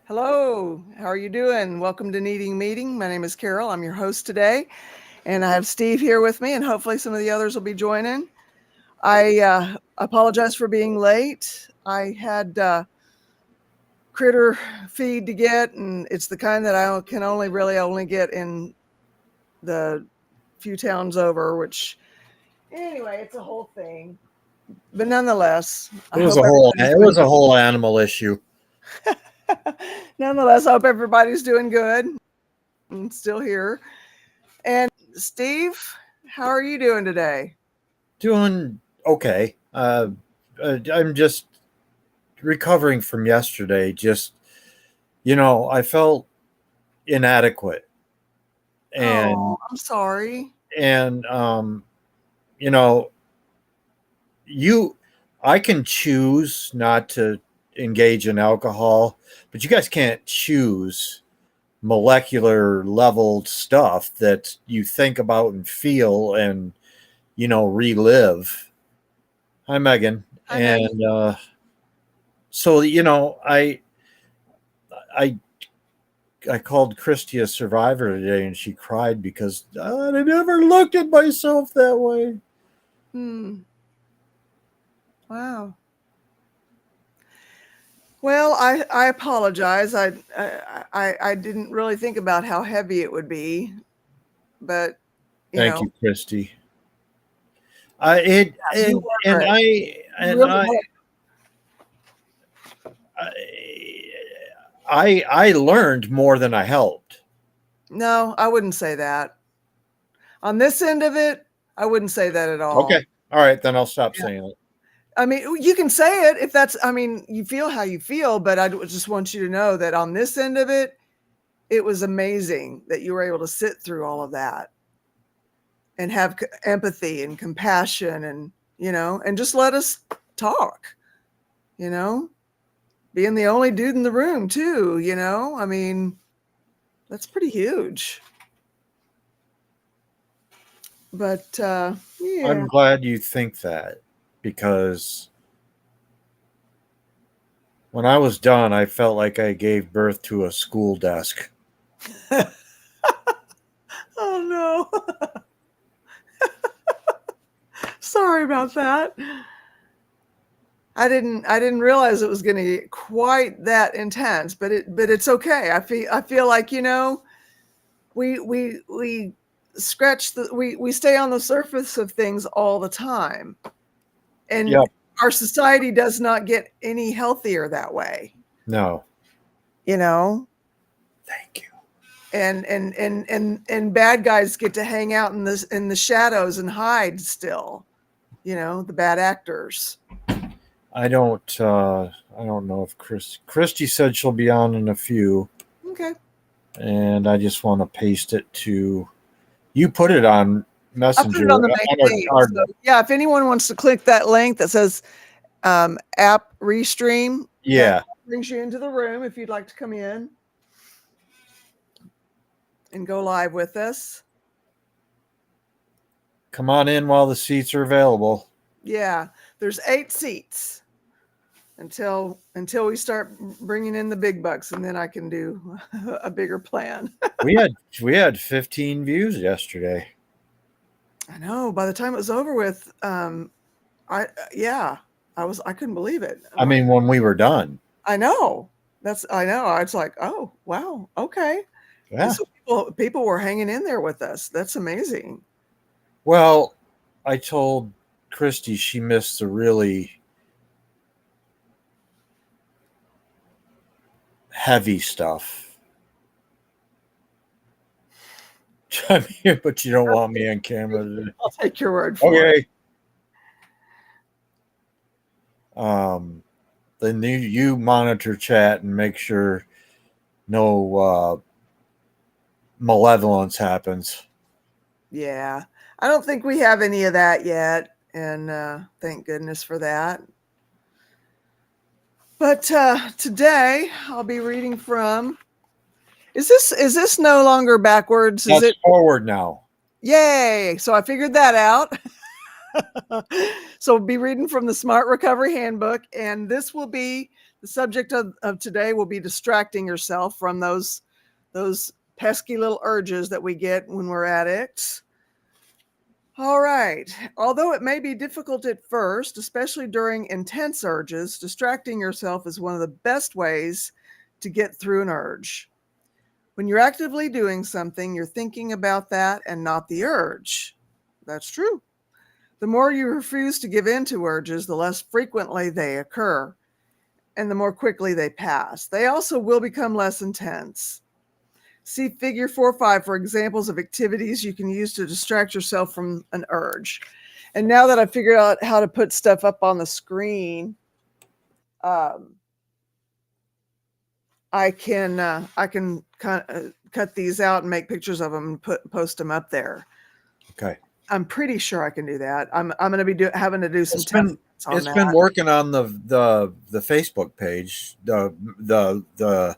Hello, how are you doing? Welcome to Needing Meeting. My name is Carol. I'm your host today, and I have Steve here with me, and hopefully some of the others will be joining. I apologize for being late. I had critter feed to get, and it's the kind that I can only get in the few towns over. Which anyway, it's a whole thing. But nonetheless, I It was hope a whole everybody's it doing was a whole animal issue. nonetheless, I hope everybody's doing good. I'm still here. And Steve, how are you doing today? Doing okay. I'm just recovering from yesterday. I felt inadequate, and Oh, I'm sorry. and you know, you, I can choose not to engage in alcohol, but you guys can't choose molecular level stuff that you think about and feel and relive. Hi, Megan. Hi, Megan. And so I I called Christy a survivor today, and she cried because I never looked at myself that way. Hmm. Wow. Well, I apologize. I didn't really think about how heavy it would be, but you Thank know, you, Christy. I it you and were I you and really I were. I learned more than I helped. No, I wouldn't say that. On this end of it, I wouldn't say that at all. Okay, all right, then I'll stop Yeah. saying it. I mean, you can say it if that's. I mean, you feel how you feel, but just want you to know that on this end of it, it was amazing that you were able to sit through all of that and have empathy and compassion and and just let us talk, you know being the only dude in the room too. I mean, that's pretty huge. But yeah. I'm glad you think that because when I was done, I felt like I gave birth to a school desk. Oh no. Sorry about that. I didn't realize it was going to get quite that intense, but it's okay. I feel like, we scratch we stay on the surface of things all the time, and Yep. our society does not get any healthier that way. No. you know Thank you. and bad guys get to hang out in the shadows and hide still. The bad actors. I don't know if Christy said she'll be on in a few, Okay. and I just want to paste it to you. Put it on I put it Messenger on the on main thing. So yeah, if anyone wants to click that link that says app restream, that Yeah, brings you into the room if you'd like to come in and go live with us. come on in while the seats are available. Yeah, there's 8 seats until we start bringing in the big bucks, and then I can do a bigger plan. We had 15 views yesterday. I know. By the time it was over with, I yeah, I couldn't believe it. I'm I like, mean, when we were done. I know. I know. It's like, oh wow, okay. Yeah. So people were hanging in there with us. That's amazing. Well, I told Christy she missed the really heavy stuff. I'm here, but you don't want me on camera today. I'll take your word for it. Okay. Um, then you monitor chat and make sure no malevolence happens. Yeah, I don't think we have any of that yet, and thank goodness for that. But today I'll be reading from. Is this no longer backwards? Is That's it? forward now. Yay! So I figured that out. So we'll be reading from the Smart Recovery Handbook, and this will be The subject of today will be distracting yourself from those pesky little urges that we get when we're addicts. All right. Although it may be difficult at first, especially during intense urges, distracting yourself is one of the best ways to get through an urge. When you're actively doing something, you're thinking about that and not the urge. That's true. The more you refuse to give in to urges, the less frequently they occur and the more quickly they pass. They also will become less intense. See figure 4.5 for examples of activities you can use to distract yourself from an urge. And now that I've figured out how to put stuff up on the screen, I can kind of cut these out and make pictures of them and post them up there. Okay. I'm pretty sure I can do that. I'm going to be having to do some tests on It's that. been working on the Facebook page. The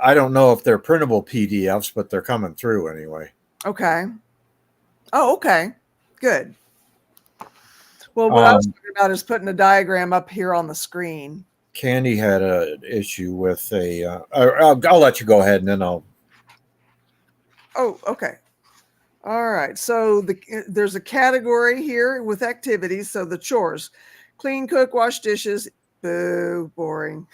I don't know if they're printable PDFs, but they're coming through anyway. Okay. Oh, okay. Good. Well, what I was talking about is putting a diagram up here on the screen. Candy had an issue with I'll let you go ahead and then I'll. Oh, okay. All right. So there's a category here with activities. So the chores: clean, cook, wash dishes. Boo, boring.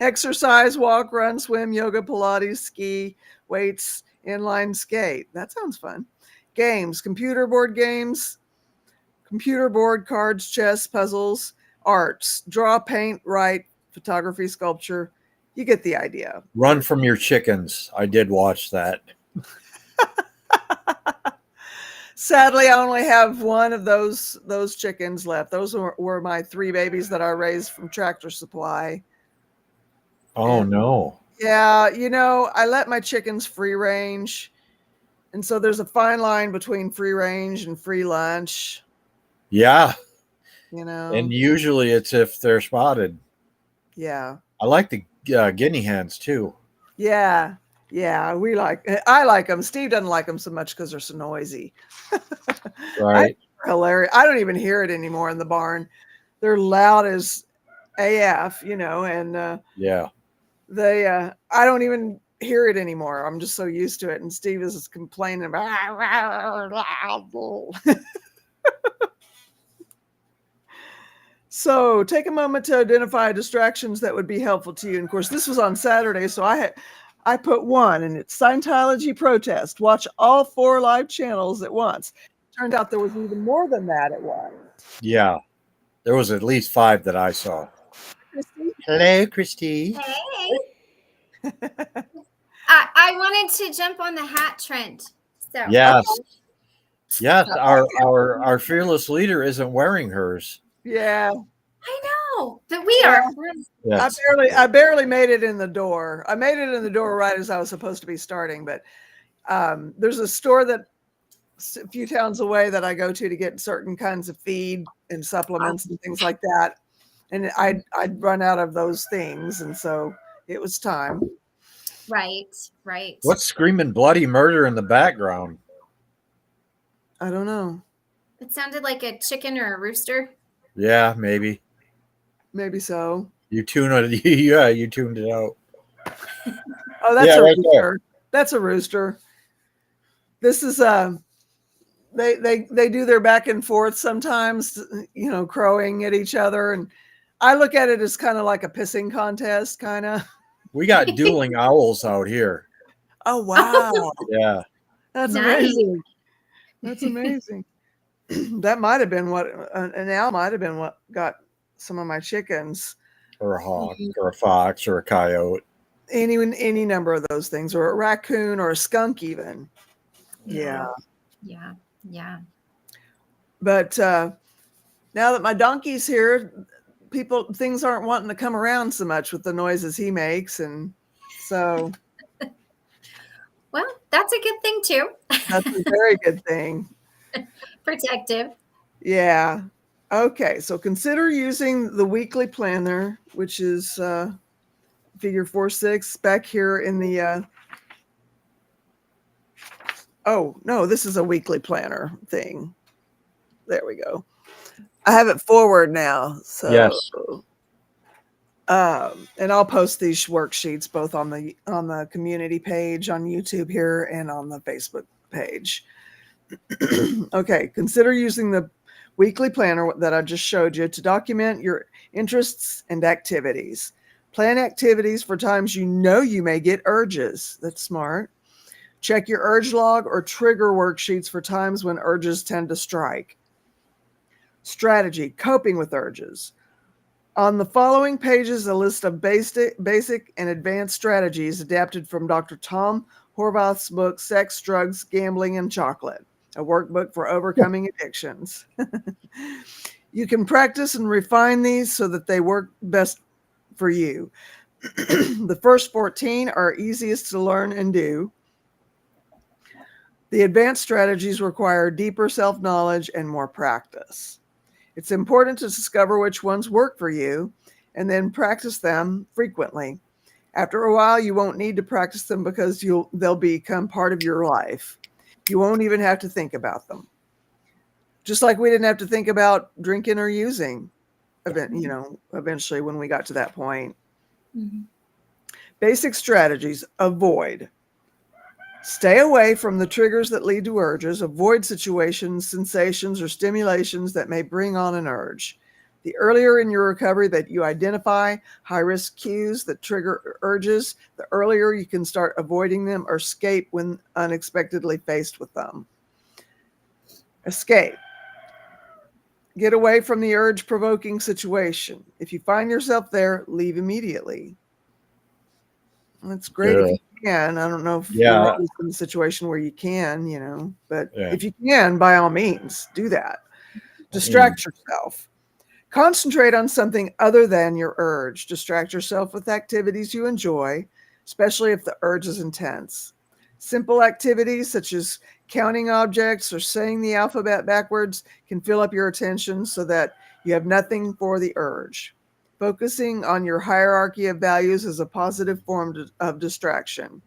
Exercise, walk, run, swim, yoga, Pilates, ski, weights, inline skate. That sounds fun. Games: computer board games, computer board, cards, chess, puzzles. Arts: draw, paint, write, photography, sculpture. You get the idea. Run from your chickens. I did watch that. Sadly, I only have one of those chickens left. Those were my 3 babies that I raised from Tractor Supply. Oh, And, no. yeah, I let my chickens free range. And so there's a fine line between free range and free lunch. Yeah. And usually it's if they're spotted. Yeah. I like the guinea hens too. Yeah. Yeah, I like them. Steve doesn't like them so much because they're so noisy. Right. Hilarious. I don't even hear it anymore in the barn. They're loud as AF, and yeah. I don't even hear it anymore. I'm just so used to it. And Steve is complaining about. So take a moment to identify distractions that would be helpful to you. And of course, this was on Saturday, so I put one, and it's Scientology protest. Watch all 4 live channels at once. Turned out there was even more than that at once. Yeah. There was at least 5 that I saw. Christy? Hello, Christy. Hey. I wanted to jump on the hat trend. So Yes. Yes, our fearless leader isn't wearing hers. Yeah. I know, but we are. Yes. I barely made it in the door. I made it in the door right as I was supposed to be starting, but there's a store that a few towns away that I go to get certain kinds of feed and supplements and things like that. And I'd run out of those things, and so it was time. Right. What's screaming bloody murder in the background? I don't know. It sounded like a chicken or a rooster. Yeah, maybe. Maybe so. You tuned it. Yeah, you tuned it out. Oh, that's a rooster. That's a rooster. This is they do their back and forth sometimes, crowing at each other, and I look at it as kind of like a pissing contest, kind of. We got dueling owls out here. Oh wow! Yeah, that's amazing. That's amazing. That might have been an owl might have been what got some of my chickens, or a hawk, or a fox, or a coyote. Any number of those things, or a raccoon, or a skunk, even. Yeah. But now that my donkey's here, things aren't wanting to come around so much with the noises he makes, and so. Well, that's a good thing too. That's a very good thing. Protective. Yeah. Okay. So consider using the weekly planner, which is figure 4.6 back here in the. Oh no, this is a weekly planner thing. There we go. I have it forward now. So yes. And I'll post these worksheets both on the community page on YouTube here and on the Facebook page. Okay, consider using the weekly planner that I just showed you to document your interests and activities. Plan activities for times you know you may get urges. That's smart. Check your urge log or trigger worksheets for times when urges tend to strike. Strategy, coping with urges. On the following pages, a list of basic and advanced strategies adapted from Dr. Tom Horvath's book, Sex, Drugs, Gambling, and Chocolate, a workbook for overcoming addictions. You can practice and refine these so that they work best for you. The first 14 are easiest to learn and do. The advanced strategies require deeper self-knowledge and more practice. It's important to discover which ones work for you and then practice them frequently. After a while, you won't need to practice them because they'll become part of your life. You won't even have to think about them. Just like we didn't have to think about drinking or using, eventually when we got to that point. Mm-hmm. Basic strategies: avoid. Stay away from the triggers that lead to urges. Avoid situations, sensations, or stimulations that may bring on an urge. The earlier in your recovery that you identify high-risk cues that trigger urges, the earlier you can start avoiding them or escape when unexpectedly faced with them. Escape. Get away from the urge-provoking situation. If you find yourself there, leave immediately. That's great if you can. I don't know if you're always in a situation where you can, but if you can, by all means, do that. Distract yourself. Concentrate on something other than your urge. Distract yourself with activities you enjoy, especially if the urge is intense. Simple activities such as counting objects or saying the alphabet backwards can fill up your attention so that you have nothing for the urge. Focusing on your hierarchy of values is a positive form of distraction.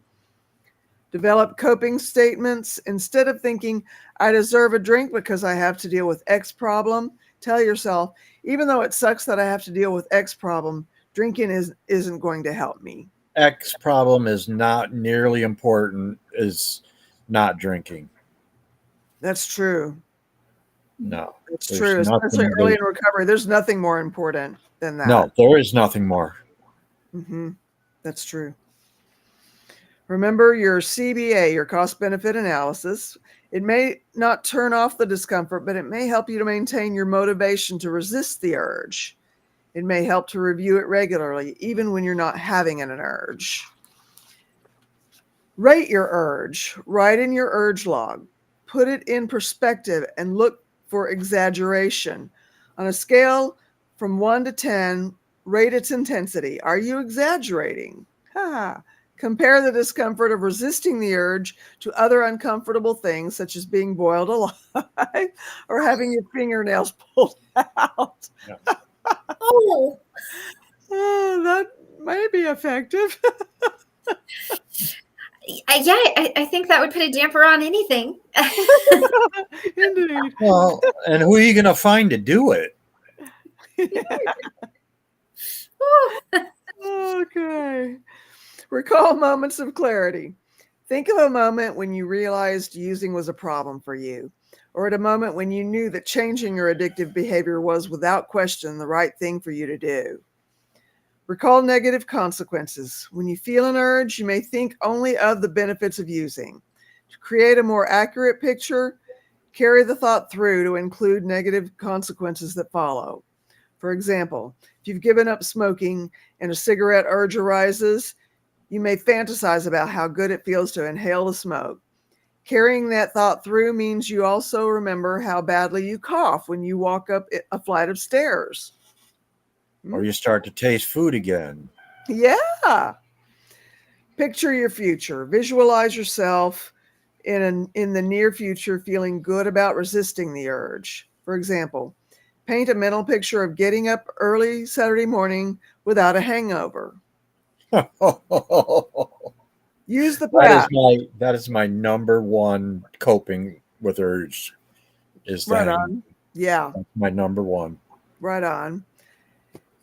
Develop coping statements. Instead of thinking, I deserve a drink because I have to deal with X problem, tell yourself, even though it sucks that I have to deal with X problem, drinking isn't going to help me. X problem is not nearly important as not drinking. That's true. No. It's true, especially early in recovery. There's nothing more important than that. No, there is nothing more. Mm-hmm. That's true. Remember your CBA, your cost-benefit analysis. It may not turn off the discomfort, but it may help you to maintain your motivation to resist the urge. It may help to review it regularly, even when you're not having an urge. Rate your urge. Write in your urge log. Put it in perspective and look for exaggeration. On a scale from 1 to 10, rate its intensity. Are you exaggerating? Compare the discomfort of resisting the urge to other uncomfortable things, such as being boiled alive or having your fingernails pulled out. Yeah. That may be effective. I think that would put a damper on anything. Indeed. Well, and who are you going to find to do it? Okay. Recall moments of clarity. Think of a moment when you realized using was a problem for you, or at a moment when you knew that changing your addictive behavior was without question the right thing for you to do. Recall negative consequences. When you feel an urge, you may think only of the benefits of using. To create a more accurate picture, carry the thought through to include negative consequences that follow. For example, if you've given up smoking and a cigarette urge arises, you may fantasize about how good it feels to inhale the smoke. Carrying that thought through means you also remember how badly you cough when you walk up a flight of stairs. Or you start to taste food again. Yeah. Picture your future. Visualize yourself in the near future feeling good about resisting the urge. For example, paint a mental picture of getting up early Saturday morning without a hangover. Use the path. That is my number one coping with urge. Is that right on? Yeah, that's my number one. Right on.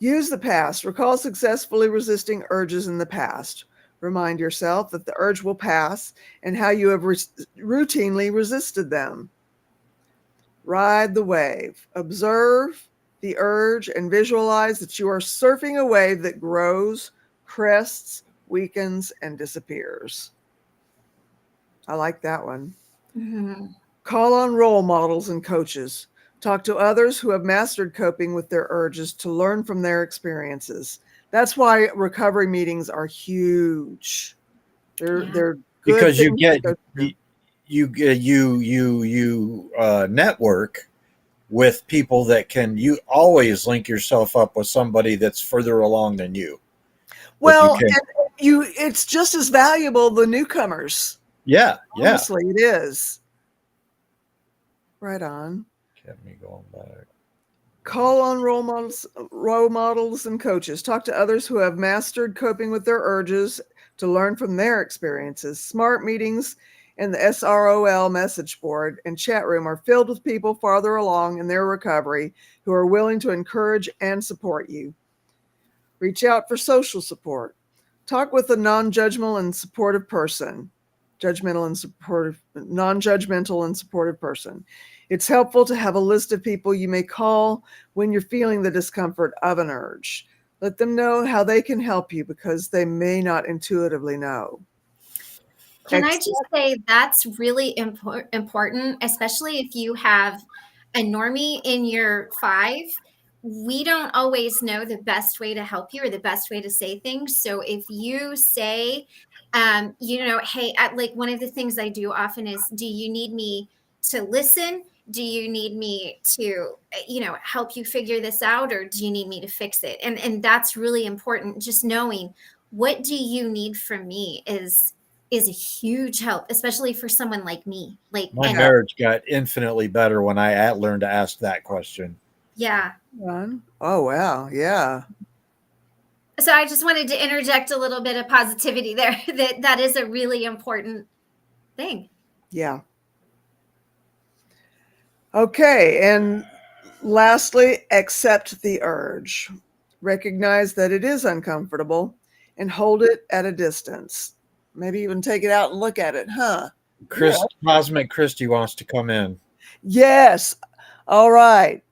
Use the past. Recall successfully resisting urges in the past. Remind yourself that the urge will pass and how you have routinely resisted them. Ride the wave. Observe the urge and visualize that you are surfing a wave that grows, crests, weakens, and disappears. I like that one. Mm-hmm. Call on role models and coaches. Talk to others who have mastered coping with their urges to learn from their experiences. That's why recovery meetings are huge. They're good Because you things to get go through. you network with people that can. You always link yourself up with somebody that's further along than you. That you Well, can. and it's just as valuable the newcomers. Yeah. Honestly, it is. Right on. Kept me going back. Call on role models and coaches. Talk to others who have mastered coping with their urges to learn from their experiences. Smart meetings and the SROL message board and chat room are filled with people farther along in their recovery who are willing to encourage and support you. Reach out for social support. Talk with a non-judgmental and supportive person. Non-judgmental and supportive person. It's helpful to have a list of people you may call when you're feeling the discomfort of an urge. Let them know how they can help you because they may not intuitively know. Can I just say that's really important, especially if you have a normie in your 5. We don't always know the best way to help you or the best way to say things. So if you say, hey, like one of the things I do often is, do you need me to listen? Do you need me to, help you figure this out, or do you need me to fix it? And that's really important. Just knowing what do you need from me is a huge help, especially for someone like me. My marriage got infinitely better when I learned to ask that question. Yeah. Oh, wow. Yeah. So I just wanted to interject a little bit of positivity there. That is a really important thing. Yeah. Okay. And lastly, accept the urge. Recognize that it is uncomfortable and hold it at a distance. Maybe even take it out and look at it, huh? Cosmic Christie wants to come in. Yes. All right.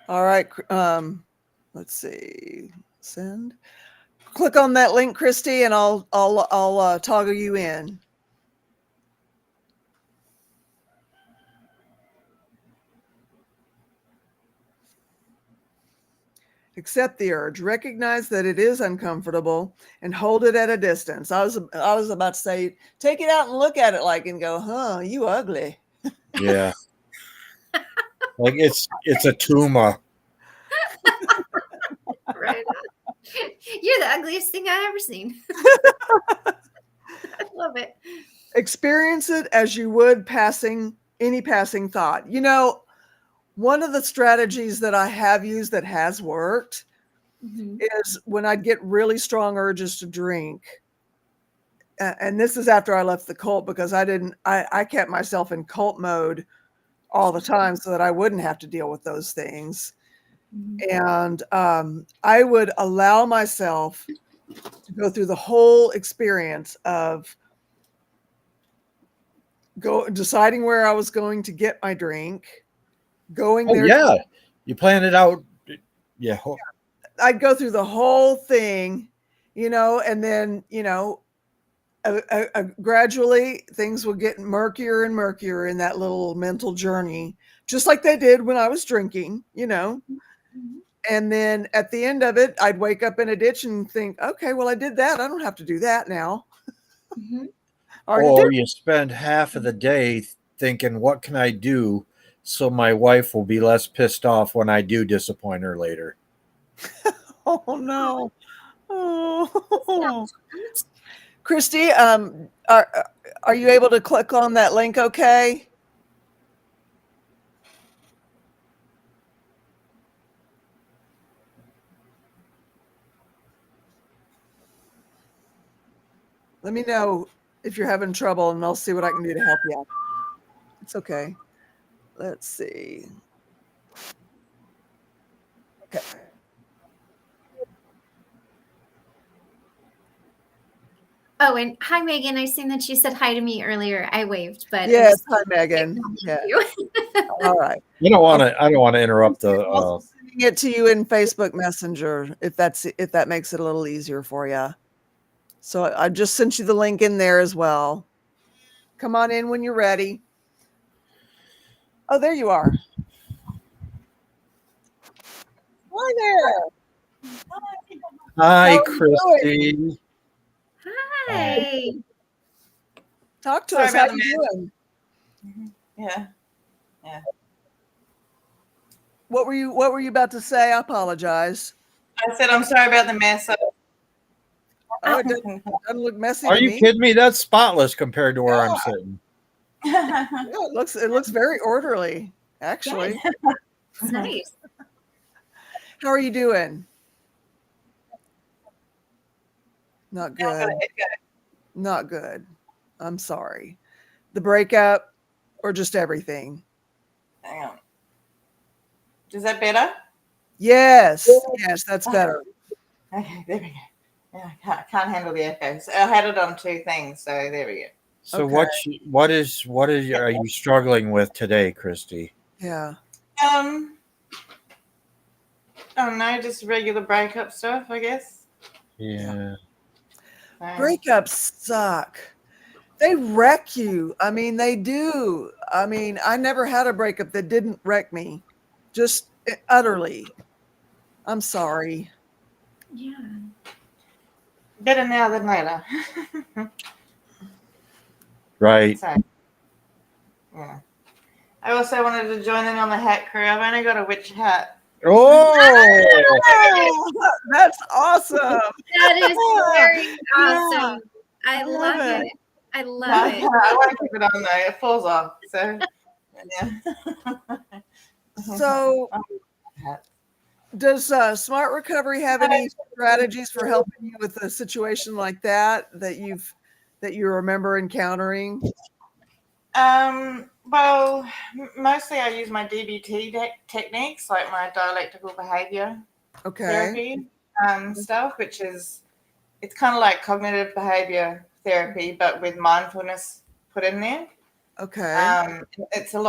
All right. Let's see. Send. Click on that link, Christy, and I'll toggle you in. Accept the urge. Recognize that it is uncomfortable and hold it at a distance. I was about to say, take it out and look at it and go, huh, you ugly. Yeah. Like it's a tumor. Right. You're the ugliest thing I've ever seen. I love it. Experience it as you would any passing thought. One of the strategies that I have used that has worked is when I'd get really strong urges to drink. And this is after I left the cult, because I kept myself in cult mode all the time so that I wouldn't have to deal with those things. And I would allow myself to go through the whole experience of deciding where I was going to get my drink, going there. Yeah. You planned it out. Yeah. I'd go through the whole thing, and then, gradually things would get murkier and murkier in that little mental journey, just like they did when I was drinking, And then at the end of it, I'd wake up in a ditch and think, okay, well, I did that. I don't have to do that now. Or you spend half of the day thinking, what can I do so my wife will be less pissed off when I do disappoint her later? Oh, no. Oh. Christy, are you able to click on that link okay? Let me know if you're having trouble, and I'll see what I can do to help you out. It's okay. Let's see. Okay. Oh, and hi, Megan. I seen that you said hi to me earlier. I waved, but Yes, hi, Megan. Yeah. you. All right. I don't want to interrupt I'm the. also sending it to you in Facebook Messenger if that makes it a little easier for you. So I just sent you the link in there as well. Come on in when you're ready. Oh, there you are. Hi there. Hi, How are you doing? Christy. Hi. Talk to Sorry us. How about you the doing? Yeah. What were you about to say? I apologize. I said I'm sorry about the mess. Oh, it doesn't look messy Are to you me. kidding me? That's spotless compared to where I'm Yeah. sitting. Yeah, it looks very orderly, actually. It's nice. How are you doing? Not good. Not good. I'm sorry. The breakup or just everything? Hang on. Is that better? Yes. Yes, that's better. Okay, there we go. Yeah, I can't handle the echoes. I had it on two things, so there we go. So Okay. what are you struggling with today, Christy? Yeah. I don't know, just regular breakup stuff, I guess. Yeah. So, Breakups suck. They wreck you. I mean, they do. I mean, I never had a breakup that didn't wreck me. Just utterly. I'm sorry. Yeah. better now than later. Right. So, yeah. I also wanted to join in on the hat crew. I've only got a witch hat. Oh, Oh, that's awesome. That is very awesome. I love love it. it. I No, love it. I won't keep it on though. It falls off. So, yeah. So, does Smart Recovery have any strategies for helping you with a situation like that that you remember encountering? Well, mostly I use my DBT techniques, like my dialectical behavior Okay. therapy stuff, which is it's kind of like cognitive behavior therapy, but with mindfulness put in there. Okay. It's a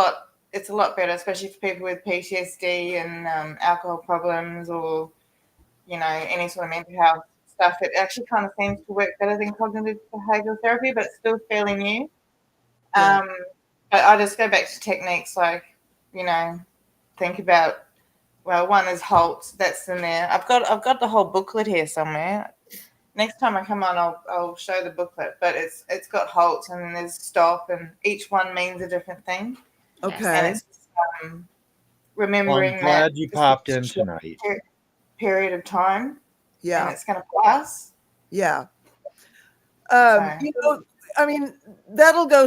lot better, especially for people with PTSD and alcohol problems, or any sort of mental health stuff. It actually kind of seems to work better than cognitive behavioral therapy, but it's still fairly new. Yeah. But I just go back to techniques like, think about, well, one is halt. That's in there. I've got the whole booklet here somewhere. Next time I come on, I'll show the booklet. But it's got halt and then there's stop, and each one means a different thing. Okay. And it's just, remembering I'm that glad you this popped is a in short tonight. period of time, and Yeah. it's going to pass. Yeah. So, I mean, that'll go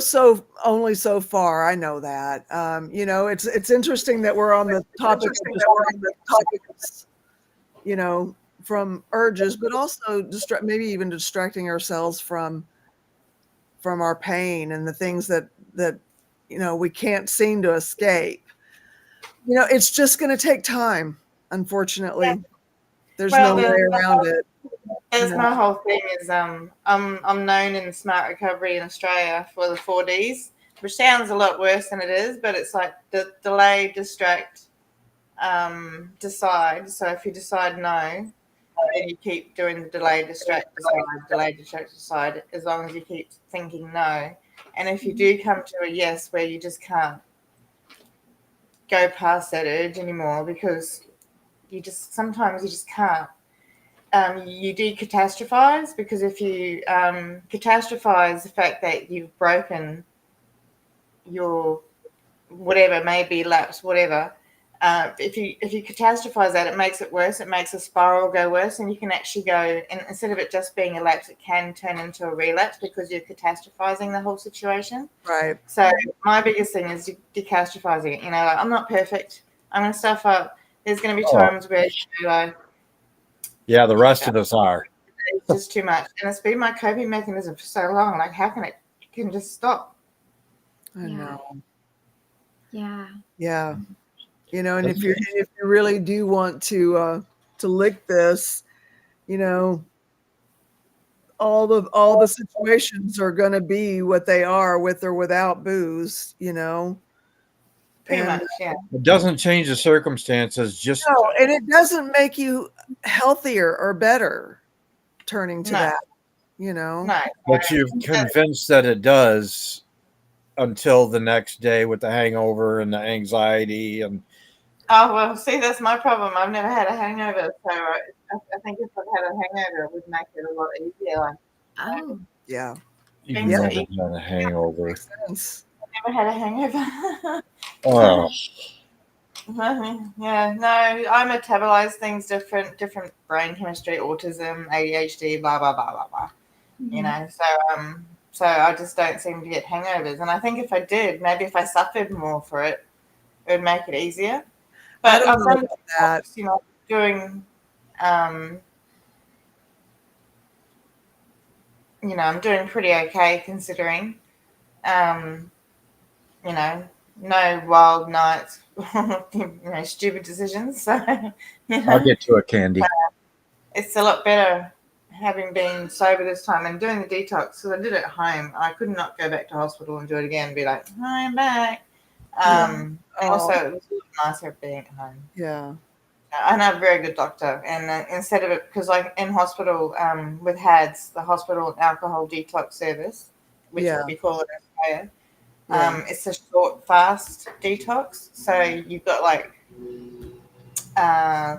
only so far. I know that. It's interesting that we're on the topic of from urges, but also maybe even distracting ourselves from our pain and the things that we can't seem to escape. It's just going to take time. Unfortunately, there's no way around it. that's my whole thing. Is I'm known in Smart Recovery in Australia for the 4Ds, which sounds a lot worse than it is, but it's like the delay, distract, decide. So if you decide no, then you keep doing the delay, distract, decide, as long as you keep thinking no. And if you do come to a yes where you just can't go past that urge anymore because sometimes you just can't. You do catastrophize, because if you catastrophize the fact that you've broken your whatever, maybe lapse, whatever. If you catastrophize that, it makes it worse. It makes a spiral go worse, and you can actually go, and instead of it just being a lapse, it can turn into a relapse because you're catastrophizing the whole situation. Right. So my biggest thing is decatastrophizing it. Like, I'm not perfect. I'm going to stuff up. There's going to be times where Yeah, the rest of us are. it's just too much, and it's been my coping mechanism for so long. Like, how can it just stop? I know. Yeah. Yeah. You know, and if you really do want to lick this, you know, all the situations are going to be what they are with or without booze, you know. Pretty And much, yeah. It doesn't change the circumstances. Just no, and it doesn't make you healthier or better turning to No, that, you know. no. but you're convinced that it does until the next day with the hangover and the anxiety and Oh, well, see, that's my problem. I've never had a hangover, so I think if I'd had a hangover, it would make it a lot easier. Like, Oh. Yeah. you've being so never easy. had a hangover. Makes sense. I've never had a hangover. Oh, Yeah, no, I metabolize things different brain chemistry, autism, ADHD, blah blah blah blah blah. You know, so I just don't seem to get hangovers. And I think if I did, maybe if I suffered more for it, it would make it easier. I But don't I've know done about that. you know, doing you know, I'm doing pretty okay considering. Um, you know, no wild nights, you know, stupid decisions. So, you I'll know, get to a candy. it's a lot better having been sober this time and doing the detox. So I did it at home. I could not go back to hospital and do it again and be like, hi, I'm back. Also, it was a little nicer being at home. Yeah. And I have a very good doctor. And instead of it, because like in hospital with HADS, the hospital alcohol detox service, which Yeah. we call it in Australia, Yeah. it's a short, fast detox. So you've got like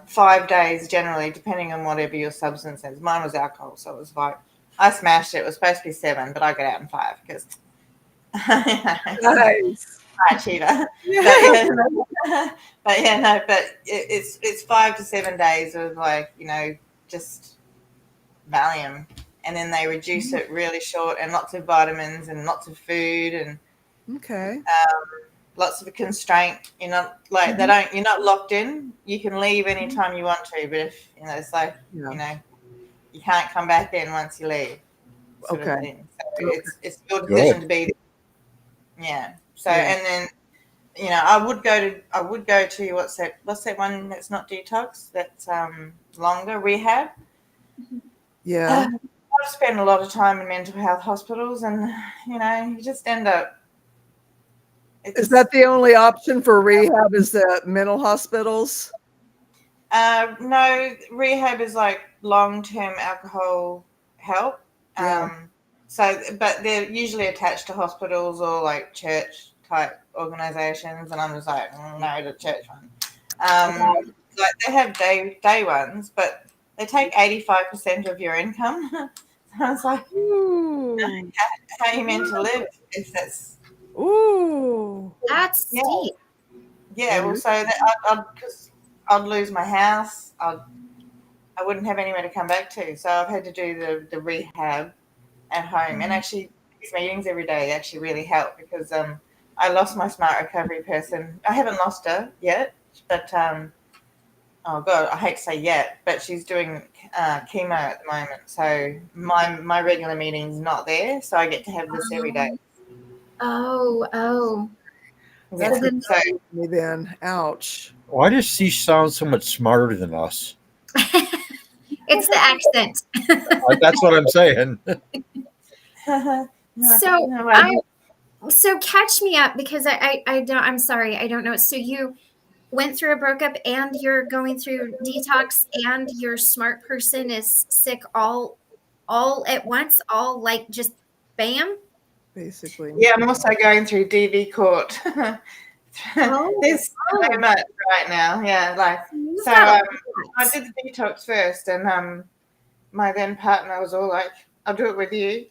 5 days generally, depending on whatever your substance is. Mine was alcohol, so it was like I smashed it. It was supposed to be 7, but I got out in 5 because Nice. high achiever. But it's 5 to 7 days of like, you know, just Valium, and then they reduce it really short, and lots of vitamins and lots of food and Okay. lots of constraint. You're not like they don't. You're not locked in. You can leave anytime you want to, but if you know, it's like Yeah. you know, you can't come back in once you leave. Sort Okay. of thing. So Okay. it's your decision Good. to be. Yeah. So Yeah. and then you know, I would go to what's that one that's not detox, that's longer, rehab. Yeah. I've spent a lot of time in mental health hospitals, and you know, you just end up. Is that the only option for rehab? Is the mental hospitals? No, rehab is like long-term alcohol help. Yeah. So, but they're usually attached to hospitals or like church type organizations, and I'm just like, no, the church one. Like they have day ones, but they take 85% of your income. So I was like, Ooh. how are you meant to live if that's Ooh. That's yeah. steep. Yeah, well, so that because I'd lose my house, I wouldn't have anywhere to come back to. So I've had to do the rehab at home, and actually these meetings every day actually really help because I lost my smart recovery person. I haven't lost her yet, but oh god, I hate to say yet, but she's doing chemo at the moment. So my regular meeting's not there, so I get to have this every day. Oh. That's So then- exciting to me then. Ouch. Why does she sound so much smarter than us? It's the accent. That's what I'm saying. So catch me up because I don't, I'm sorry, I don't know. So you went through a breakup and you're going through detox and your smart person is sick all at once, all like just bam. Basically. Yeah, I'm also going through DV court. There's so much right now. Yeah, like so. I did the detox first, and my then partner was all like, "I'll do it with you,"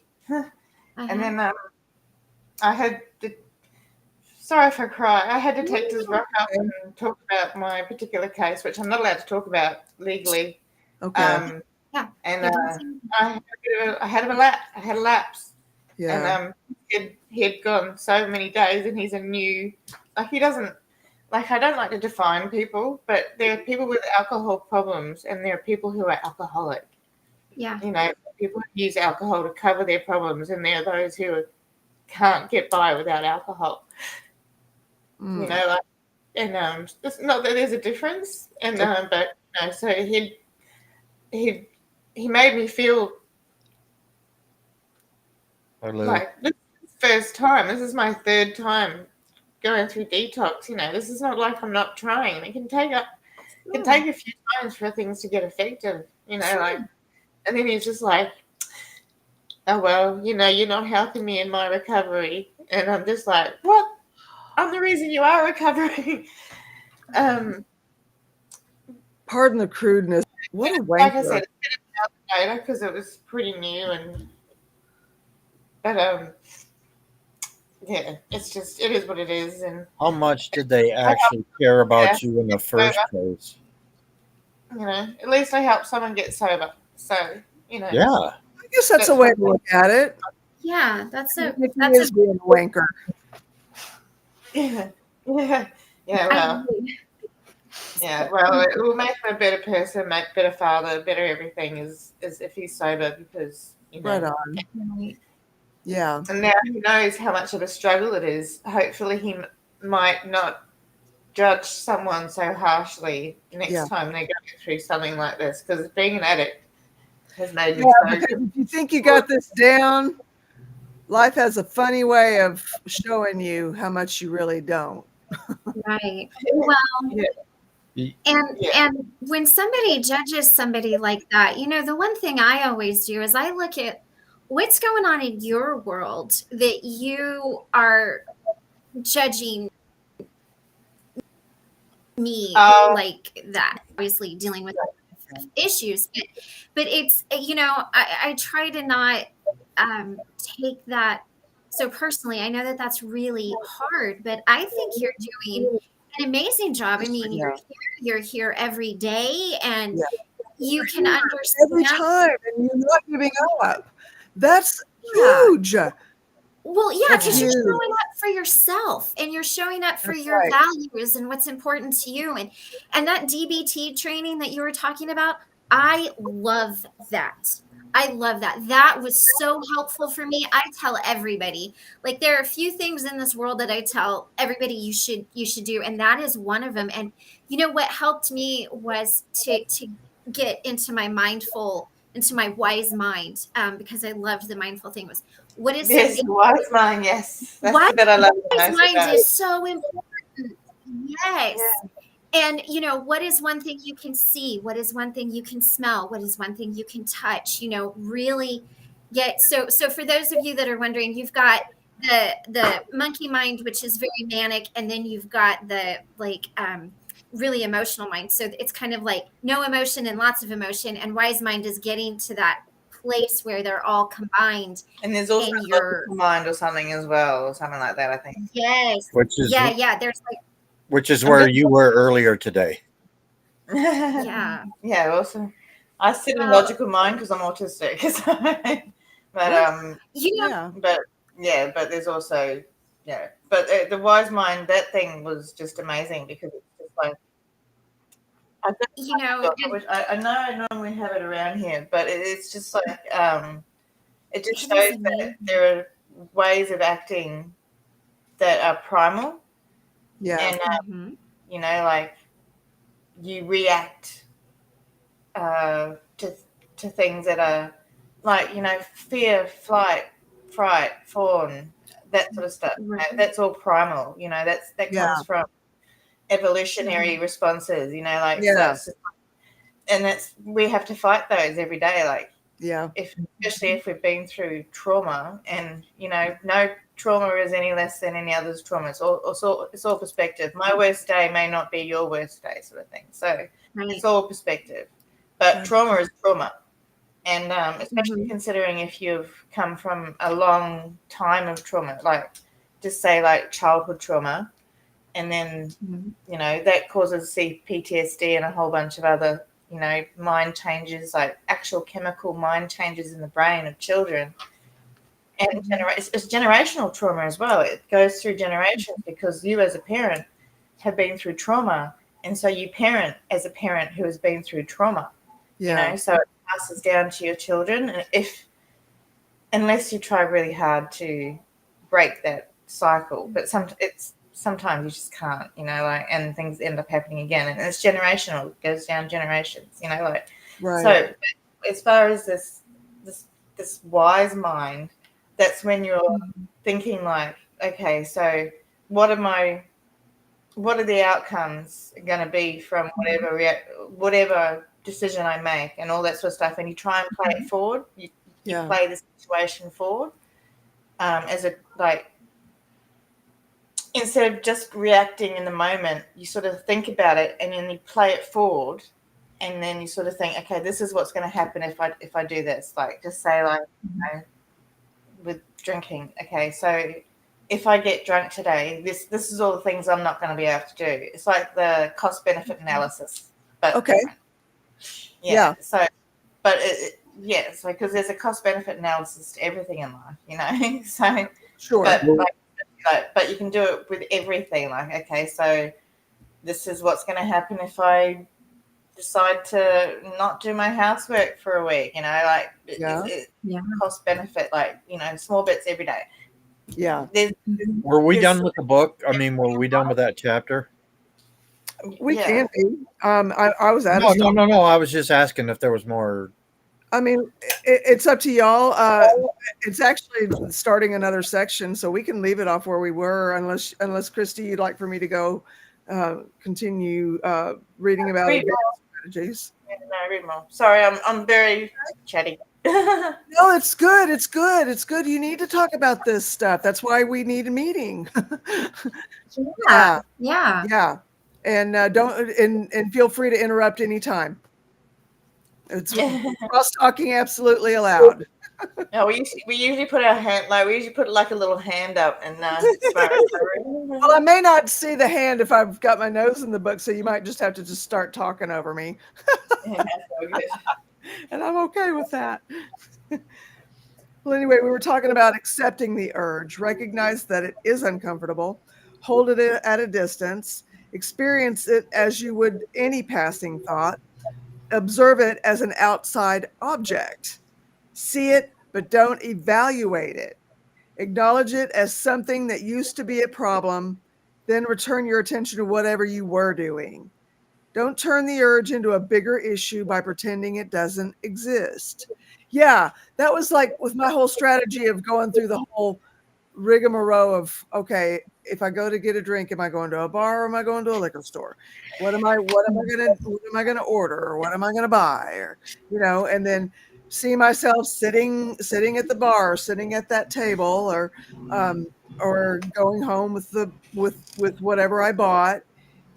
and then I had the. Sorry if I cry. I had detectives rock up and talk about my particular case, which I'm not allowed to talk about legally. Okay. Yeah. And I had a lapse. Yeah. And he had gone so many days, and he's a new, like he doesn't, like I don't like to define people, but there are people with alcohol problems, and there are people who are alcoholic. Yeah. You know, people who use alcohol to cover their problems, and there are those who can't get by without alcohol. Mm. You know, like, and it's not that there's a difference, and but so he made me feel like this is the first time. This is my third time going through detox. This is not like I'm not trying, and it can take a few times for things to get effective. Like, and then he's just like, oh well, you're not helping me in my recovery, and I'm just like, what? I'm the reason you are recovering. Pardon the crudeness. What a wanker. Like I said, it's been later because it was pretty new, but yeah, it is what it is. And how much did they actually care about you in the first place? At least I helped someone get sober. So Yeah, I guess that's a way to look at it. Yeah, that's Being a wanker. Yeah. Well, yeah. Well, it will make him a better person, make better father, better everything. Is if he's sober, because Right on. Yeah. And now he knows how much of a struggle it is. Hopefully, he might not judge someone so harshly next time they go through something like this, because being an addict has made me so. Because if you think you got this down, life has a funny way of showing you how much you really don't. Right. Well, and when somebody judges somebody like that, the one thing I always do is I look at what's going on in your world that you are judging me like that. Obviously dealing with issues, but it's I try to not take that so personally. I know that that's really hard, but I think you're doing an amazing job. I mean, you're here every day, and you can understand every time, and you're not giving up. That's huge. Well, yeah, because you're showing up for yourself, and you're showing up for your values and what's important to you. And that DBT training that you were talking about, I love that. I love that. That was so helpful for me. I tell everybody, like, there are a few things in this world that I tell everybody you should do, and that is one of them. And what helped me was to get into my wise mind, because I loved the mindful thing. Was what is wise mind? Yes, that's the bit I love the most. Wise mind is so important. Yes. And what is one thing you can see? What is one thing you can smell? What is one thing you can touch? Really get so for those of you that are wondering, you've got the monkey mind, which is very manic, and then you've got the really emotional mind. So it's kind of like no emotion and lots of emotion, and wise mind is getting to that place where they're all combined. And there's also your mind or something as well, or something like that, I think. Yes. Which is there's which is where you were earlier today. Yeah. Yeah, awesome. I sit in logical mind because I'm autistic. But there's also but the wise mind, that thing was just amazing, because it's just like I know I normally have it around here, but it's just like it just shows that there are ways of acting that are primal. And like you react to things that are like fear, flight, fright, fawn, that sort of stuff. That's all primal. That comes from evolutionary responses. So and we have to fight those every day. Like especially if we've been through trauma, and no trauma is any less than any other's trauma. It's all perspective. My worst day may not be your worst day, sort of thing. So it's all perspective. But trauma is trauma. And especially considering if you've come from a long time of trauma, like just say like childhood trauma, and then that causes PTSD and a whole bunch of other mind changes, like actual chemical mind changes in the brain of children. And it's generational trauma as well. It goes through generations, because you as a parent have been through trauma, and so you parent as a parent who has been through trauma. So it passes down to your children, and unless you try really hard to break that cycle. But sometimes you just can't, like, and things end up happening again, and it's generational. It goes down generations, like. Right. So as far as this wise mind, that's when you're thinking like, okay, so what are the outcomes going to be from whatever decision I make and all that sort of stuff, and you try and play it forward. You play the situation forward, as a, like, instead of just reacting in the moment, you sort of think about it and then you play it forward, and then you sort of think, okay, this is what's going to happen if I do this. Like, just say, like, with drinking, okay, so if I get drunk today, this is all the things I'm not going to be able to do. It's like the cost benefit analysis, but okay, yeah. So, but so because there's a cost benefit analysis to everything in life, so sure. But you can do it with everything. Like, okay, so this is what's going to happen if I decide to not do my housework for a week. Like, cost benefit, like, small bits every day. Yeah. Were we done with the book? I mean, were we done with that chapter? We can be. I was out of stock. No. I was just asking if there was more. I mean, it's up to y'all. It's actually starting another section, so we can leave it off where we were, unless Christy, you'd like for me to go continue reading about strategies. No, read more. Sorry, I'm very chatty. No, it's good. It's good. It's good. You need to talk about this stuff. That's why we need a meeting. Yeah. And don't feel free to interrupt anytime. It's cross talking absolutely allowed. No, we usually put our hand, like, we usually put like a little hand up, and well, I may not see the hand if I've got my nose in the book, so you might just have to just start talking over me. Yeah, so good. And I'm okay with that. Well, anyway, we were talking about accepting the urge. Recognize that it is uncomfortable. Hold it at a distance. Experience it as you would any passing thought. Observe it as an outside object. See it, but don't evaluate it. Acknowledge it as something that used to be a problem. Then return your attention to whatever you were doing. Don't turn the urge into a bigger issue by pretending it doesn't exist. Yeah, that was like with my whole strategy of going through the whole rigmarole of, okay, if I go to get a drink, am I going to a bar or am I going to a liquor store? What am I gonna order, or what am I gonna buy? Or, and then see myself sitting at the bar, sitting at that table, or going home with whatever I bought,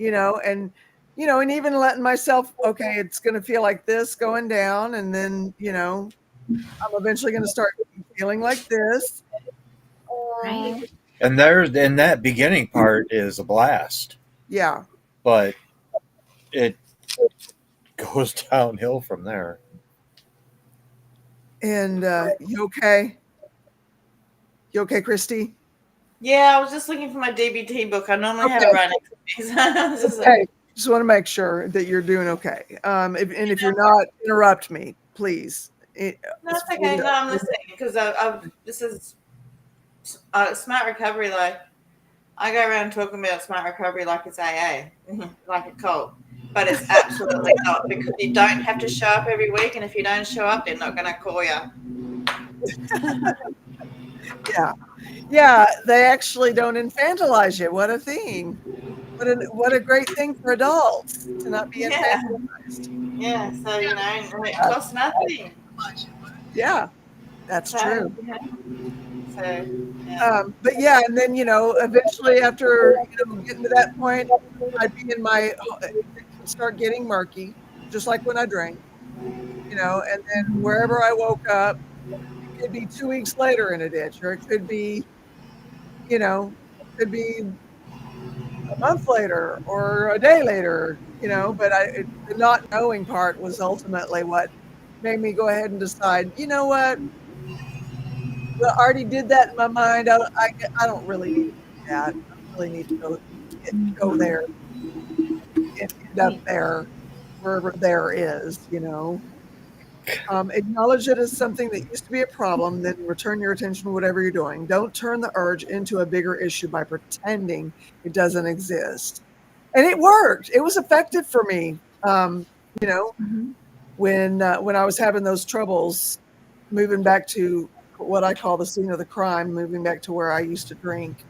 and and even letting myself, okay, it's going to feel like this going down, and then I'm eventually going to start feeling like this. Right. And that beginning part is a blast. Yeah. But it goes downhill from there. And you okay? You okay, Christy? Yeah, I was just looking for my DBT book. I normally have it right next to me. Okay. Just want to make sure that you're doing okay. If you're not, interrupt me, please. No, it's okay. No, I'm listening, because this is smart recovery. Like, I go around talking about smart recovery like it's AA, like a cult, but it's absolutely not, because you don't have to show up every week, and if you don't show up, they're not going to call you. Yeah. They actually don't infantilize you. What a thing! What a great thing for adults to not be infantilized. Yeah. So it costs nothing. Yeah, that's true. So, but yeah, and then eventually after getting to that point, I'd be start getting murky, just like when I drank, and then wherever I woke up, it could be 2 weeks later in a ditch, or it could be, a month later or a day later, but the not knowing part was ultimately what made me go ahead and decide, you know what? Well, I already did that in my mind. I don't really need to do that. I really need to go there and end up there, wherever there is, Acknowledge it as something that used to be a problem, then return your attention to whatever you're doing. Don't turn the urge into a bigger issue by pretending it doesn't exist. And it worked. It was effective for me. You know, when I was having those troubles moving back to what I call the scene of the crime, moving back to where I used to drink,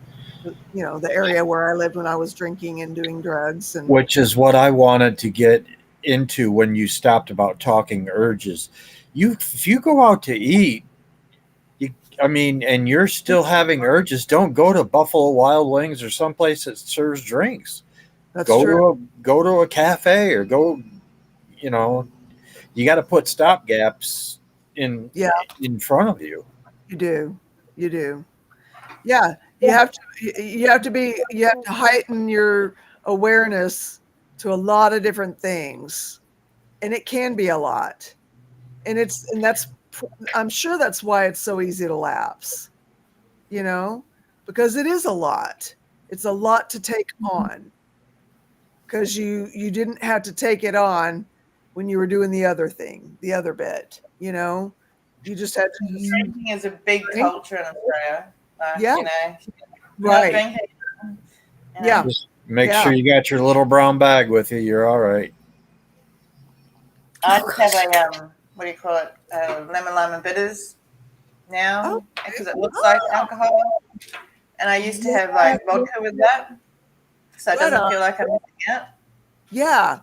the area where I lived when I was drinking and doing drugs. And Which is what I wanted to get into when you stopped about talking urges. If you go out to eat, and you're still having urges, don't go to Buffalo Wild Wings or someplace that serves drinks. that's true. Go to a cafe or go. You got to put stopgaps in Yeah, in front of you. you do. You do. Yeah, you have to heighten your awareness to a lot of different things, and it can be a lot. And I'm sure that's why it's so easy to lapse, because it is a lot. It's a lot to take on, because you didn't have to take it on when you were doing the other thing, the other bit. You just had to just Drinking is a big drink. culture in Australia. Yeah. Not Right. drinking. Yeah. Just make Yeah. sure you got your little brown bag with you. You're all right. I just have a what do you call it? Lemon lime and bitters now Oh, because it looks like alcohol. And I used to have like vodka with that, so it Right doesn't on. feel like I'm missing out. Yeah,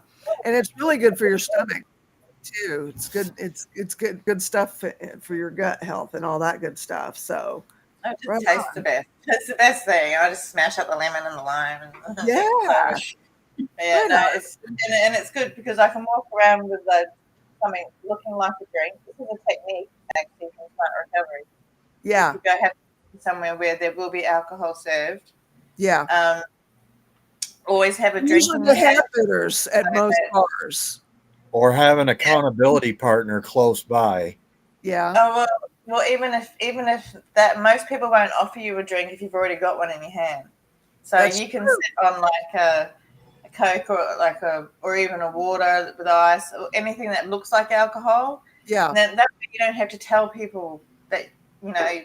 and it's really good for your stomach too. It's good. It's good stuff for your gut health and all that good stuff. So It just right tastes on. the best. It's the best thing. I just smash up the lemon and the lime. And Yeah, yeah, right no, on. it's good because I can walk around with something looking like a drink. This is a technique actually from plant recovery. Yeah, If you go have somewhere where there will be alcohol served, yeah. always have a Usually drinking the game. hand bitters at most bars. Or have an accountability partner close by. Yeah, Oh well, even if that most people won't offer you a drink if you've already got one in your hand, so that's you can true. sit on like a Coke or even a water with ice or anything that looks like alcohol. Yeah, Then that way you don't have to tell people that you know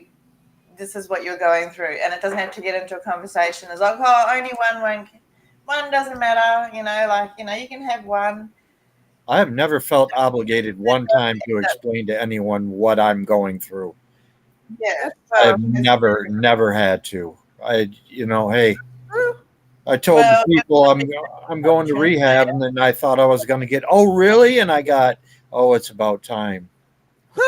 this is what you're going through, and it doesn't have to get into a conversation. It's like, oh, only one doesn't matter. You can have one. I have never felt obligated one time to explain to anyone what I'm going through. Yeah, I well, have never had to. Hey, true. I told the well, people I'm going to rehab, and then I thought I was going to get. Oh, really? And I got. Oh, it's about time. no,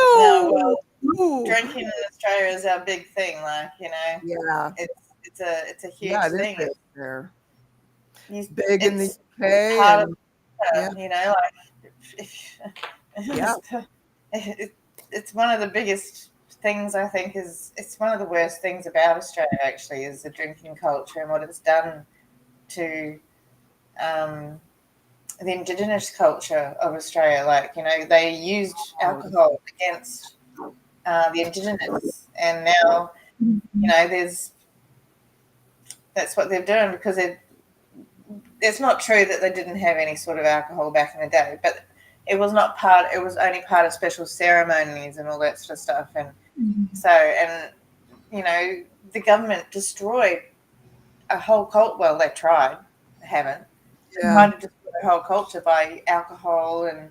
Ooh, well, ooh. drinking in Australia is our big thing. Yeah, It's a huge yeah. It is thing. big there. It's, Big in the it's UK, part of and yeah, yeah. it's one of the biggest things I think it's one of the worst things about Australia actually is the drinking culture and what it's done to um, the Indigenous culture of Australia. They used alcohol against the Indigenous, and now that's what they're doing because it's not true that they didn't have any sort of alcohol back in the day, but it was not part. It was only part of special ceremonies and all that sort of stuff. And the government destroyed a whole cult. Well, they tried. They haven't. Yeah. Tried to destroy the whole culture by alcohol and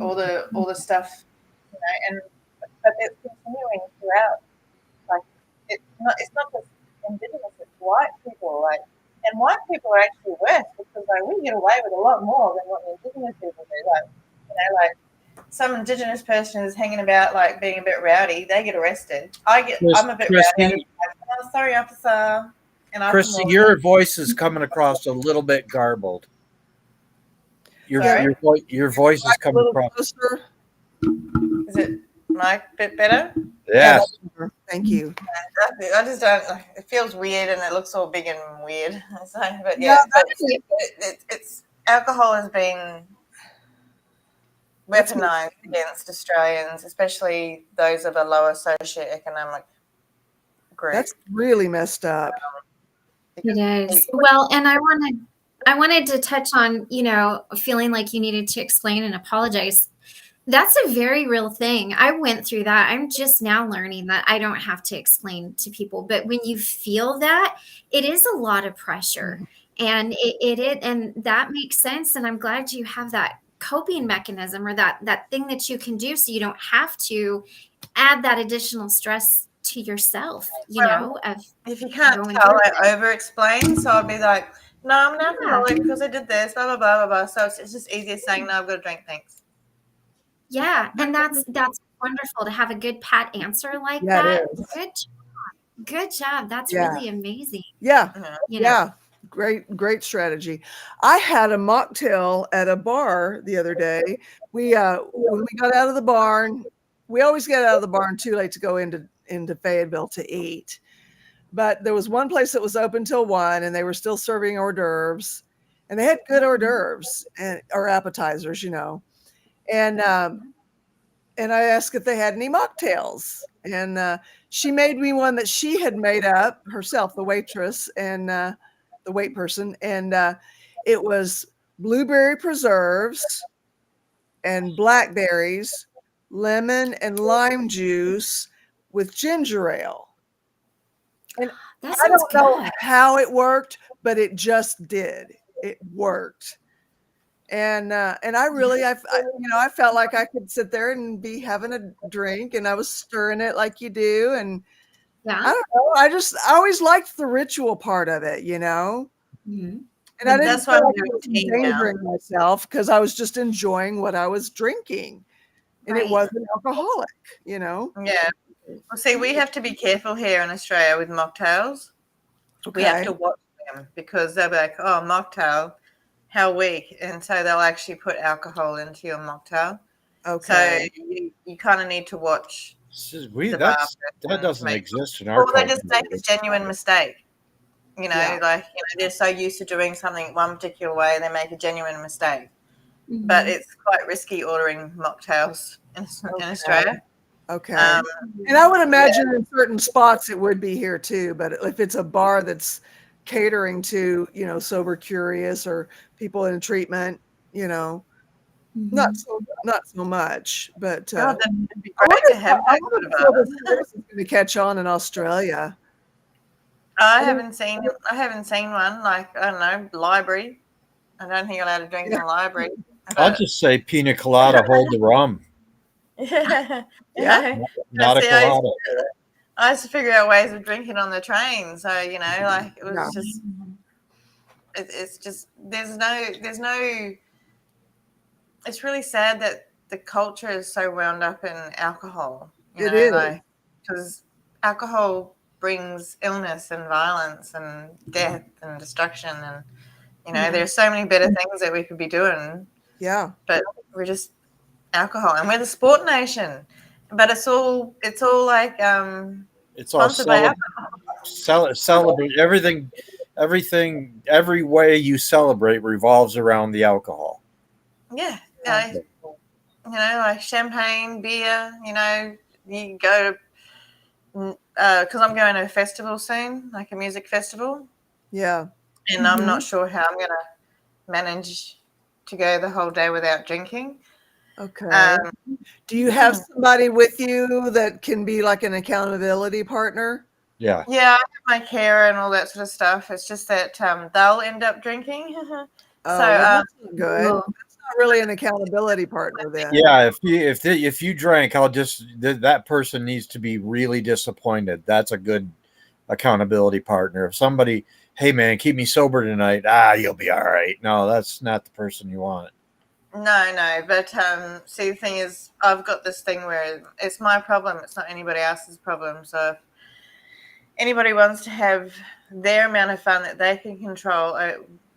all the stuff. But it's continuing throughout. Like it's not just Indigenous. It's white people. And white people are actually worse because we get away with a lot more than what the Indigenous people do. Some Indigenous person is hanging about being a bit rowdy, they get arrested. I'm a bit rowdy. Oh, sorry, officer. And Christy, your voice is coming across a little bit garbled. Your voice is coming across. Closer. Is it Mike a bit better? Yes. Yeah, thank you. I just don't. It feels weird and it looks all big and weird. It's alcohol has been weaponized against Australians, especially those of a lower socioeconomic group. That's really messed up. It is. Well, and I wanted to touch on, feeling like you needed to explain and apologize. That's a very real thing. I went through that. I'm just now learning that I don't have to explain to people. But when you feel that, it is a lot of pressure. And and that makes sense. And I'm glad you have that coping mechanism or that thing that you can do so you don't have to add that additional stress to yourself, Well, of if you can't going tell, through I it. over explain. So I'll be like, no, I'm an Yeah. alcoholic because I did this, blah, blah, blah, blah, blah. So it's just easier saying, no, I've got to drink, thanks. Yeah. And that's wonderful to have a good pat answer like Yeah, it that. is. Good job. That's Yeah. really amazing. Yeah. Yeah. Yeah. Great strategy. I had a mocktail at a bar the other day. We when we got out of the barn, we always get out of the barn too late to go into Fayetteville to eat. But there was one place that was open till 1 and they were still serving hors d'oeuvres. And they had good hors d'oeuvres or appetizers, And I asked if they had any mocktails. And she made me one that she had made up herself, the waitress and the wait person. And it was blueberry preserves and blackberries, lemon and lime juice with ginger ale. And That I sounds don't know good. how it worked, but it just did. It worked. And I really, I felt like I could sit there and be having a drink, and I was stirring it like you do, and I Yeah. don't know, I always liked the ritual part of it, Mhm. and I didn't That's why feel I'm like I doing was tea now. endangering myself because I was just enjoying what I was drinking, and it Right. wasn't alcoholic. Yeah. Well, see, we have to be careful here in Australia with mocktails. We have Okay. to watch them because they'll be like, oh, mocktail, how weak. And so they'll actually put alcohol into your mocktail. So Okay. you kind of need to watch the bar That person to doesn't make exist in our or they culture. just make a genuine mistake. Yeah. They're so used to doing something one particular way, they make a genuine mistake. Mhm. But it's quite risky ordering mocktails in Australia. Okay. Um, And I would imagine in certain spots it would be here too, but if it's a bar that's catering to, sober curious or people in treatment, not Mhm. so much. But God, that'd be I great wonder to if have I that wonder sort if of sober bar. curious is going to catch on in Australia. I I mean, haven't seen one like I don't know library. I don't think you're allowed to drink in yeah, the library. I'll But just say pina colada, hold the rum, yeah, yeah, not a see, colada. I used to figure out ways of drinking on the train. So like it yeah, was just it's just there's no. It's really sad that the culture is so wound up in alcohol. it is. Like because alcohol brings illness and violence and death and destruction and there's so many better things that we could be doing, Yeah, but we're just alcohol and we're the sport nation. But it's all like It's all sponsored by alcohol. celebrate everything. Every way you celebrate revolves around the alcohol. Yeah, yeah, like champagne, beer. You go to because I'm going to a festival soon, like a music festival, yeah. and I'm not sure how I'm going to manage to go the whole day without drinking. Okay. Do you have somebody with you that can be like an accountability partner? Yeah. Yeah, I have my carer and all that sort of stuff. It's just that they'll end up drinking. Oh, well, that's not good. Oh, That's not really an accountability partner then. Yeah, if you drank, that person needs to be really disappointed. That's a good accountability partner. If somebody, hey man, keep me sober tonight. You'll be all right. No, that's not the person you want. No, but see, the thing is, I've got this thing where it's my problem. It's not anybody else's problem. So if anybody wants to have their amount of fun that they can control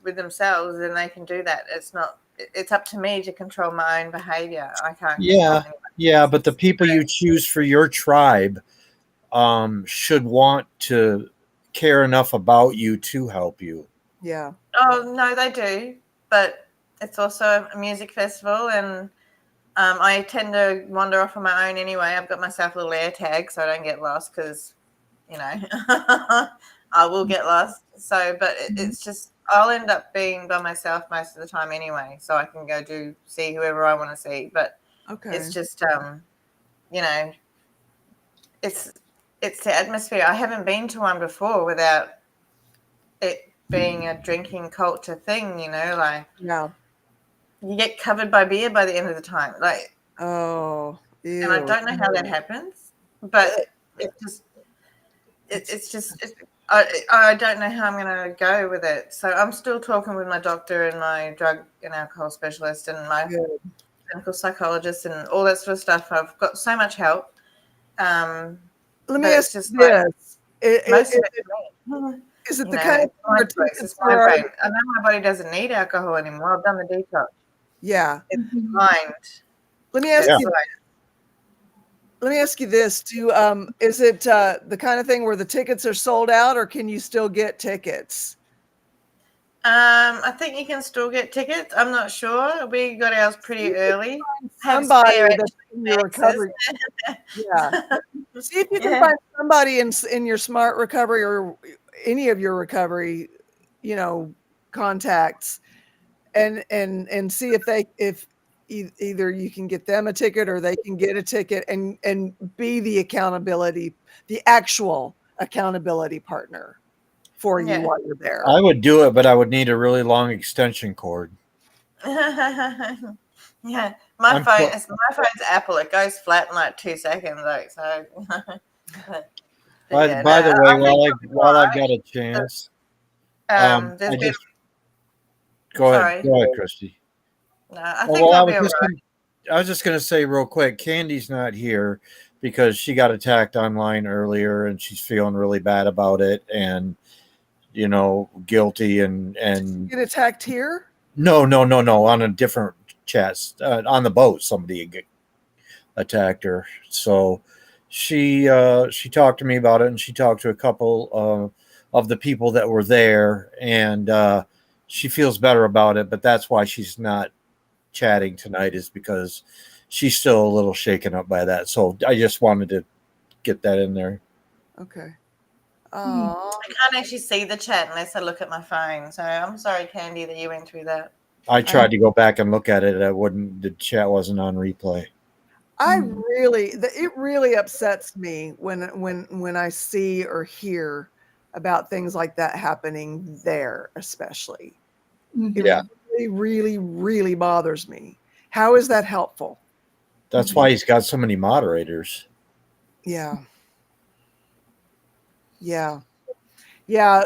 with themselves, then they can do that. It's up to me to control my own behavior. I can't control anybody Yeah, but the else's. people you choose for your tribe should want to care enough about you to help you. Yeah. Oh no, they do, but it's also a music festival, and I tend to wander off on my own anyway. I've got myself a little air tag so I don't get lost because I will get lost. So, but it's just I'll end up being by myself most of the time anyway, so I can go see whoever I want to see. But Okay. It's just, you know, it's the atmosphere. I haven't been to one before without it being a drinking culture thing, you know, like Yeah. you get covered by beer by the end of the time. Like, Oh, and I ew. don't know how that happens, but it's just, I don't know how I'm going to go with it. So I'm still talking with my doctor and my drug and alcohol specialist and my Good. clinical psychologist and all that sort of stuff. I've got so much help. Let me But ask it's just you like this. I- most of I- it's me. Is it You the know, kind of it's my where choice. It's tickets my are brain. already? I know my body doesn't need alcohol anymore. I've done the detox. Yeah. It's the mind. Let me ask Yeah. you. Let me ask you this: is it the kind of thing where the tickets are sold out, or can you still get tickets? I think you can still get tickets. I'm not sure. We got ours pretty early. Have Somebody spare that's in your access. recovery. Yeah. See if you can Yeah. find somebody in your smart recovery or any of your recovery, contacts, and see if either you can get them a ticket or they can get a ticket and be the actual accountability partner for you Yeah. while you're there. I would do it, but I would need a really long extension cord. Yeah. I'm pro- My phone's Apple. It goes flat in like 2 seconds. Like so. But yeah, by the no, way, I think it'll be all while I right. got a chance, There's I been just sorry. go ahead, Christy. No, I Oh, think well, I'll be all right. I was just gonna say real quick, Candy's not here because she got attacked online earlier and she's feeling really bad about it and guilty and Get attacked here? no on a different chat on the boat somebody attacked her. So she talked to me about it and she talked to a couple of the people that were there and she feels better about it, but that's why she's not chatting tonight is because she's still a little shaken up by that. So I just wanted to get that in there. Okay. Hmm. Oh, I can't actually see the chat unless I look at my phone. So I'm sorry, Candy, that you went through that. I tried to go back and look at it. The chat wasn't on replay. it really upsets me when I see or hear about things like that happening there, especially. It Yeah. really, really, really bothers me. How is that helpful? That's why he's got so many moderators. Yeah. Yeah. Yeah.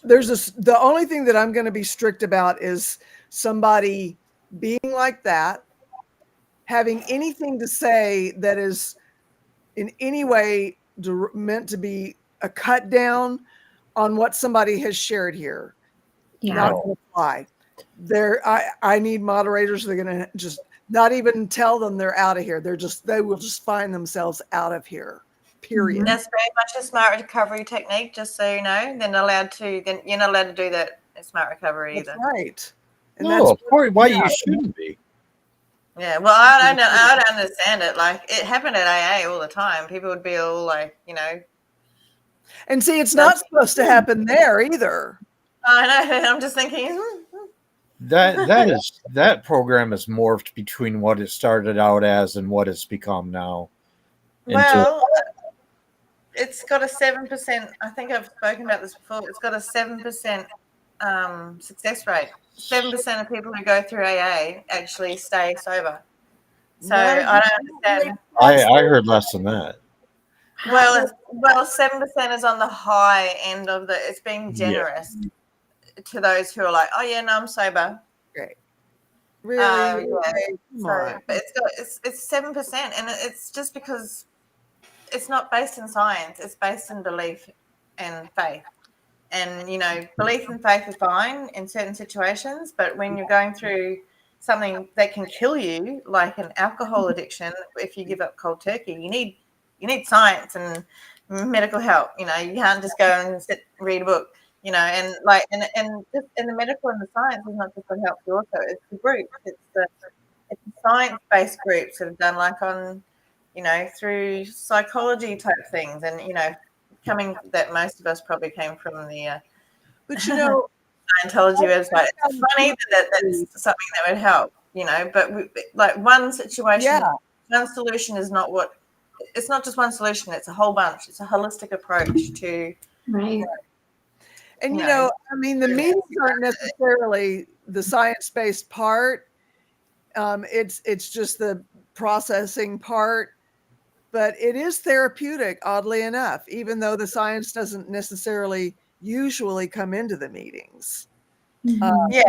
The only thing that I'm going to be strict about is somebody being like that, having anything to say that is in any way meant to be a cut down on what somebody has shared here. Yeah. Not going to fly. I need moderators. They're going to just not even tell them they're out of here. They will just find themselves out of here. Period. That's very much a smart recovery technique, just so you know. Then you're not allowed to do that in smart recovery That's either. right. And No, that's of course. Why you shouldn't be? Yeah, well, I don't understand it. Like it happened at AA all the time. People would be all like, and see, it's not supposed to happen there either. I know. I'm just thinking. That program has morphed between what it started out as and what it's become now. Well, it's got a 7%. I think I've spoken about this before. It's got a 7% success rate. 7% of people who go through AA actually stay sober. So I don't understand. I heard less than that. Well, 7% is on the high end of the. It's being generous to those who are like, oh yeah, no, I'm sober. Great. Really? So, but it's 7%, and it's just because it's not based in science. It's based in belief and faith. And belief and faith are fine in certain situations, but when you're going through something that can kill you, like an alcohol addiction, if you give up cold turkey, you need science and medical help. You can't just go and read a book. And just in the medical and the science is not just what helps you. Also, it's the group. It's the science-based groups that have done like on, through psychology type things, and coming that most of us probably came from the But Scientology website. It's funny that that's something that would help. but like one situation, Yeah. one solution is not what. It's not just one solution. It's a whole bunch. It's a holistic approach to. Right. And You know, I mean, the meetings aren't necessarily the science-based part. It's just the processing part, but it is therapeutic, oddly enough, even though the science doesn't necessarily usually come into the meetings. Yeah.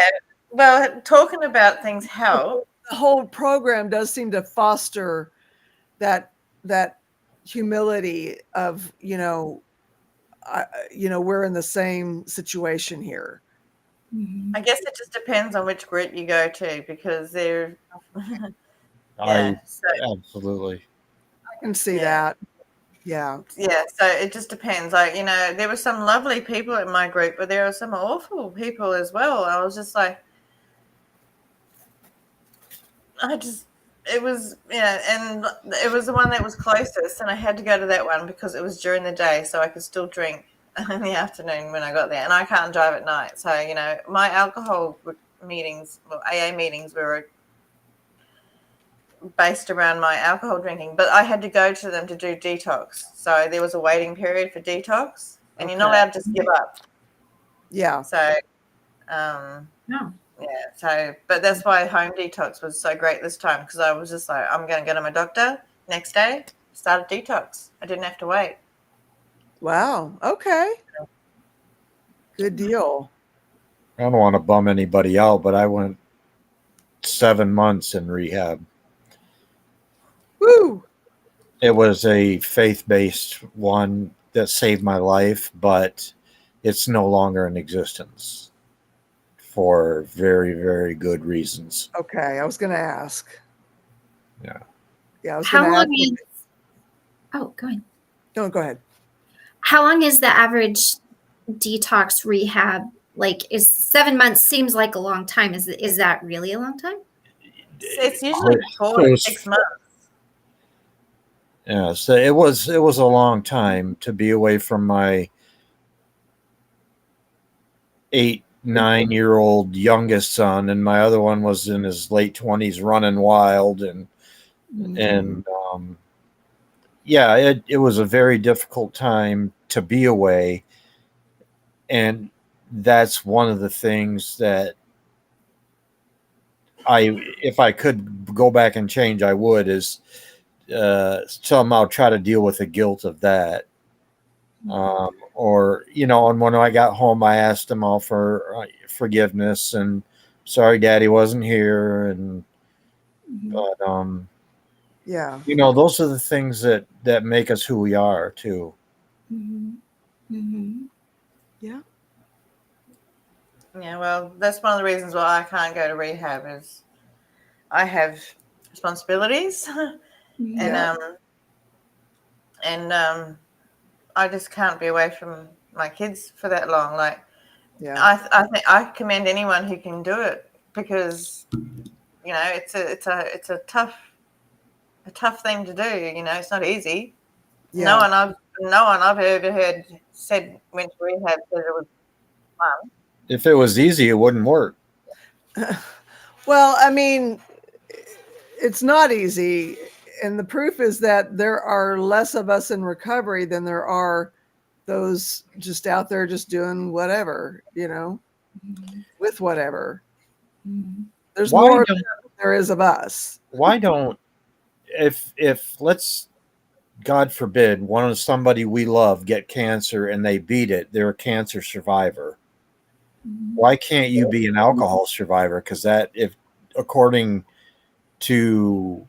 Well, talking about things help. The whole program does seem to foster that humility of, we're in the same situation here. I guess it just depends on which group you go to because they're. Absolutely. I can see that. Yeah. Yeah, so it just depends. Like, there were some lovely people in my group, but there were some awful people as well. I was just like, it was, and it was the one that was closest, and I had to go to that one because it was during the day, so I could still drink in the afternoon when I got there, and I can't drive at night. So, my alcohol meetings, well, AA meetings were based around my alcohol drinking, but I had to go to them to do detox. So there was a waiting period for detox, and you're not allowed to just give up. Yeah. So, yeah. So, but that's why home detox was so great this time because I was just like, I'm going to go to my doctor next day, start a detox. I didn't have to wait. Wow. Okay. Good deal. I don't want to bum anybody out, but I went 7 months in rehab. Woo! It was a faith-based one that saved my life, but it's no longer in existence for very, very good reasons. Okay, I was going to ask. Yeah. Yeah, I was going to ask. Oh, go ahead. No, go ahead. How long is the average detox rehab? Like, is 7 months seems like a long time. Is that really a long time? It's usually 4 to 6 months. Yeah, so it was a long time to be away from my 8-9-year-old youngest son, and my other one was in his late 20s running wild, and yeah, it was a very difficult time to be away, and that's one of the things that if I could go back and change, I would, is somehow try to deal with the guilt of that. Or, and when I got home, I asked them all for forgiveness and sorry, Daddy wasn't here. And, but, yeah, those are the things that make us who we are too. Yeah. Yeah, well, that's one of the reasons why I can't go to rehab is I have responsibilities, and I just can't be away from my kids for that long. Like, I think I commend anyone who can do it because it's a tough thing to do. It's not easy. Yeah. No one I've ever heard went to rehab said it was fun. If it was easy, it wouldn't work. Well, I mean, it's not easy. And the proof is that there are less of us in recovery than there are those just out there just doing whatever, with whatever. There's more than there is of us. Why don't, if let's, God forbid, somebody we love get cancer and they beat it, they're a cancer survivor. Why can't you be an alcohol survivor? Because according to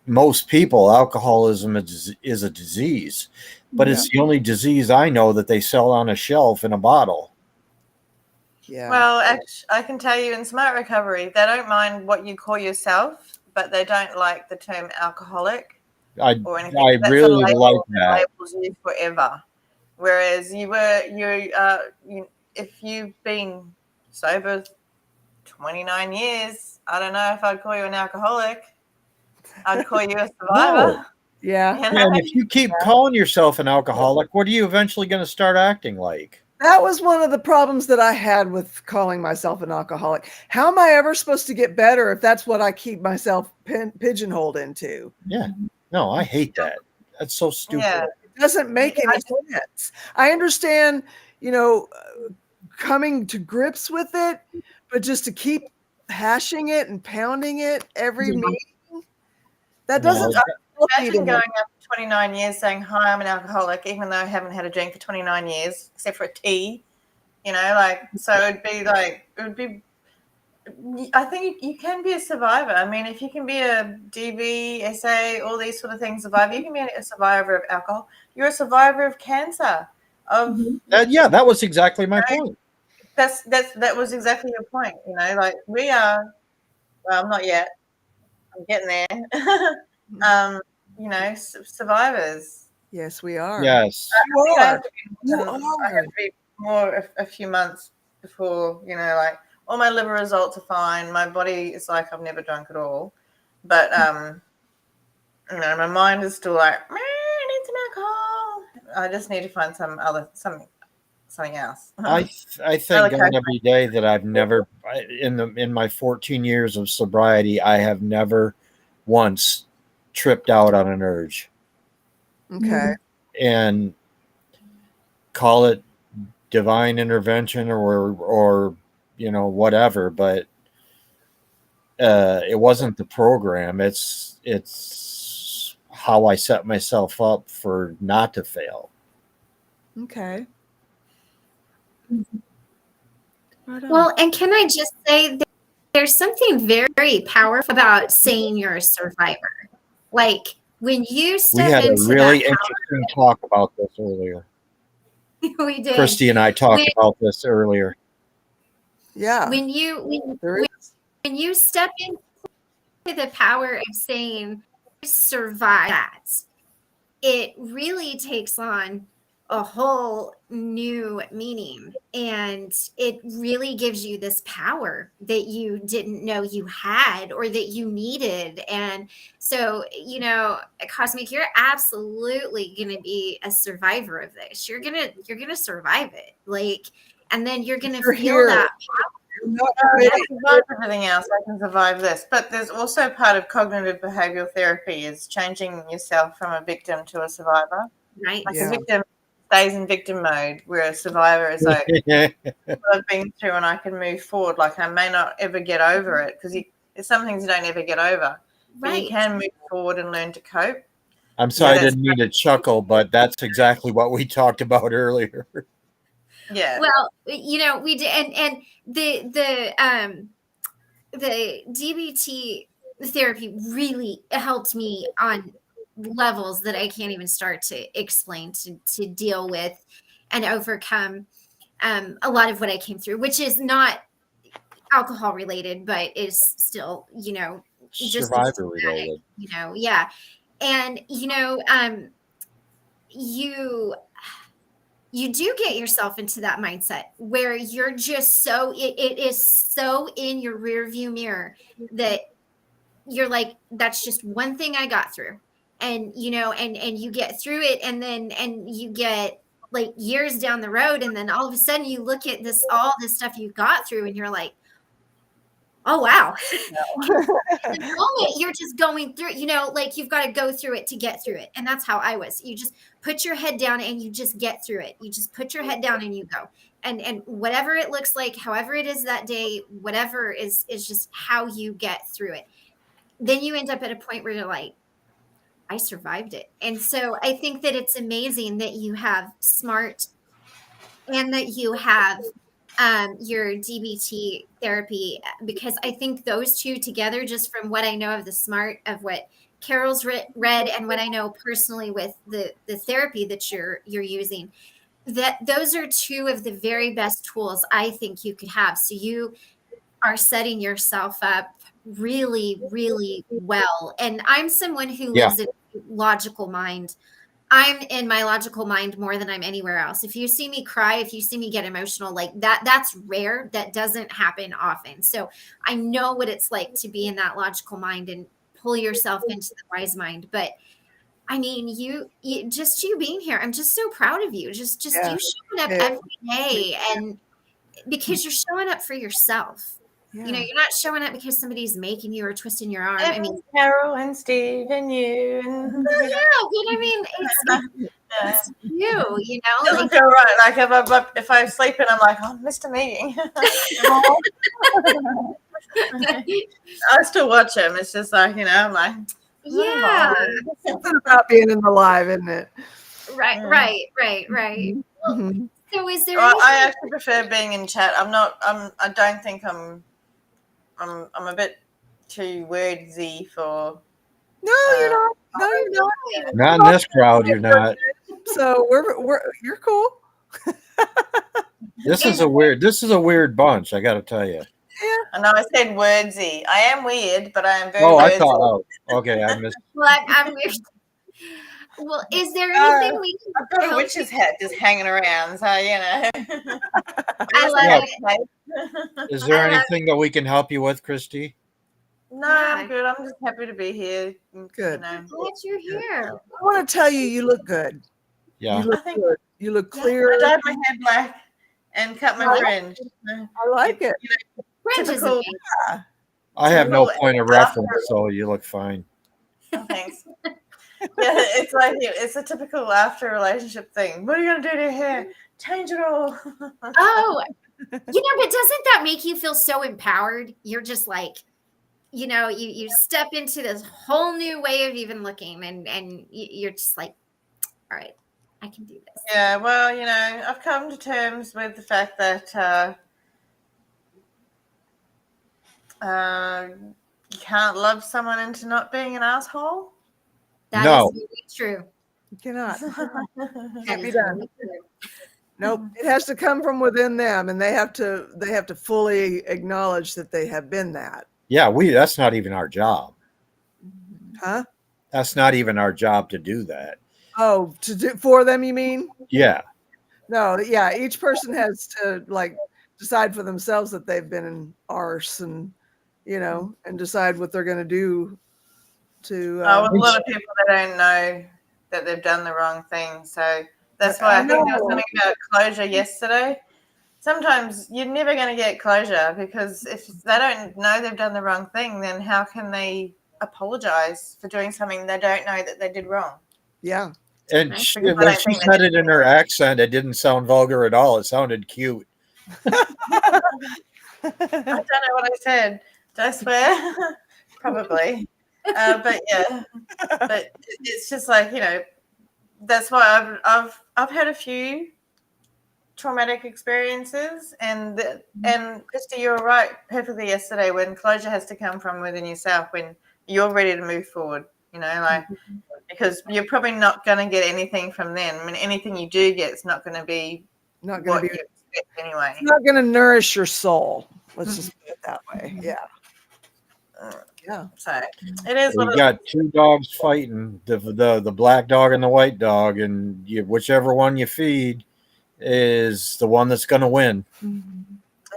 most people, alcoholism is a disease, but it's the only disease I know that they sell on a shelf in a bottle. Yeah. Well, actually, I can tell you in Smart Recovery, they don't mind what you call yourself, but they don't like the term alcoholic or anything. I That's really a label like that. Labels you forever. Whereas if you've been sober 29 years, I don't know if I'd call you an alcoholic. I'd call you a survivor. No. Yeah. And if you keep calling yourself an alcoholic, what are you eventually going to start acting like? That was one of the problems that I had with calling myself an alcoholic. How am I ever supposed to get better if that's what I keep myself pigeonholed into? Yeah. No, I hate that. That's so stupid. Yeah. It doesn't make any sense. I understand, coming to grips with it, but just to keep hashing it and pounding it every meeting, that doesn't No. Imagine going up 29 years saying, "Hi, I'm an alcoholic," even though I haven't had a drink for 29 years, except for a tea. So it would be. I think you can be a survivor. I mean, if you can be a DV, SA, all these sort of things, survivor, you can be a survivor of alcohol. You're a survivor of cancer. That was exactly my point. That was exactly your point. We are. Well, I'm not yet. I'm getting there. Survivors. Yes, we are. Yes. You I are. have to be more a few months before, all my liver results are fine. My body is like I've never drunk at all. But my mind is still like, I need some alcohol. I just need to find something else. I thank God every day that I've never in my 14 years of sobriety, I have never once tripped out on an urge. Okay. And call it divine intervention or whatever, but it wasn't the program. It's how I set myself up for not to fail. Okay. Well, and can I just say there's something very powerful about saying you're a survivor. Like when you step we had into a really that interesting talk about this earlier. We did. Christy and I talked about this earlier. Yeah. When you step into the power of saying survive that, it really takes on a whole new meaning, and it really gives you this power that you didn't know you had or that you needed. And so, Cosmic, you're absolutely going to be a survivor of this. You're going to survive it. And then you're going to feel here. that I can survive everything else. I can survive this. But there's also part of cognitive behavioral therapy is changing yourself from a victim to a survivor. Right. Like a victim stays in victim mode, where a survivor is like, what I've been through and I can move forward. Like I may not ever get over it because there's some things you don't ever get over. But you can move forward and learn to cope. I'm sorry, I didn't mean to chuckle, but that's exactly what we talked about earlier. Yeah. Well, we did, and the DBT therapy really helped me on levels that I can't even start to explain to deal with and overcome a lot of what I came through, which is not alcohol related, but is still, just survivor related. Yeah. And you do get yourself into that mindset where you're just it is so in your rear view mirror that you're like, that's just one thing I got through. And, and you get through it, and you get like years down the road. And then all of a sudden you look at all this stuff you got through and you're like, oh, wow. In the moment, you're just going through, like you've got to go through it to get through it. And that's how I was. You just put your head down and you just get through it. You just put your head down and you go. And whatever it looks like, however it is that day, whatever is just how you get through it. Then you end up at a point where you're like, I survived it. And so I think that it's amazing that you have SMART and that you have your DBT therapy, because I think those two together, just from what I know of the SMART, of what Carol's read and what I know personally with the therapy that you're using, that those are two of the very best tools I think you could have. So you are setting yourself up really, really well. And I'm someone who lives in a logical mind. I'm in my logical mind more than I'm anywhere else. If you see me cry, if you see me get emotional, like that's rare. That doesn't happen often. So I know what it's like to be in that logical mind and pull yourself into the wise mind. But I mean, you just you being here. I'm just so proud of you. Just Yeah. you showing up Yeah. every day, and because you're showing up for yourself. You know, Yeah. you're not showing up because somebody's making you or twisting your arm. I mean, Carol and Steve and you and well, yeah, but I mean, it's you. You know, doesn't like feel right. Like if I sleep and I'm like, oh, I missed a meeting. I still watch them. It's just like, I'm like, yeah, Something about being in the live, isn't it? right. Mhm. So, is there? Well, I anything- actually prefer being in chat. I don't think I'm a bit too wordsy for. No, you're not. No, you're not. Not in this crowd, you're not. So you're cool. This is a weird bunch, I got to tell you. Yeah. I know I said wordsy. I am weird, but I am very Oh, I wordsy. thought. Oh, okay, I missed. Well, I'm weird. Well, is there anything we can? I've got a help witch's hat just hanging around, so I love it. Is there I love anything that we can help you with, Christy? No, Yeah. I'm good. I'm just happy to be here. Good. Glad you're here. I want to tell you, you look good. Yeah. You look I think- good. You look Yeah. clear. I dyed my hair black and cut my Right. fringe. I like it. Fringe is Typical. amazing. I have no Typical point of after- reference, so you look fine. Oh, thanks. Yeah, it's like it's a typical after relationship thing. What are you gonna do to your hair? Change it all. Oh, but doesn't that make you feel so empowered? You're just like, you step into this whole new way of even looking, and you're just like, all right, I can do this. Yeah, well, I've come to terms with the fact that you can't love someone into not being an asshole. That No. is very true. You cannot. That Can't be is done. very true. Nope. It has to come from within them, and they have to fully acknowledge that they have been that. Yeah, that's not even our job. Huh? That's not even our job to do that. Oh, to do for them, you mean? Yeah. No, yeah. Each person has to decide for themselves that they've been an arse, and and decide what they're going to do. To With a lot of people, they don't know that they've done the wrong thing. So that's why I think there was something about closure yesterday. Sometimes you're never going to get closure because if they don't know they've done the wrong thing, then how can they apologize for doing something they don't know that they did wrong? Yeah. And Right. she, Because I when don't she think said they it in her accent, it didn't sound vulgar at all. It sounded cute. I don't know what I said. Did I swear? Probably. But yeah, but it's just like that's why I've had a few traumatic experiences, and Christy, you were right perfectly yesterday. When closure has to come from within yourself, when you're ready to move forward, because you're probably not going to get anything from them. I mean, anything you do get is not going to be Not going what to be. you expect anyway. It's not going to nourish your soul. Let's just put it that way. Yeah. Yeah. So it is We what got two dogs fighting, the black dog and the white dog, and whichever one you feed is the one that's going to win.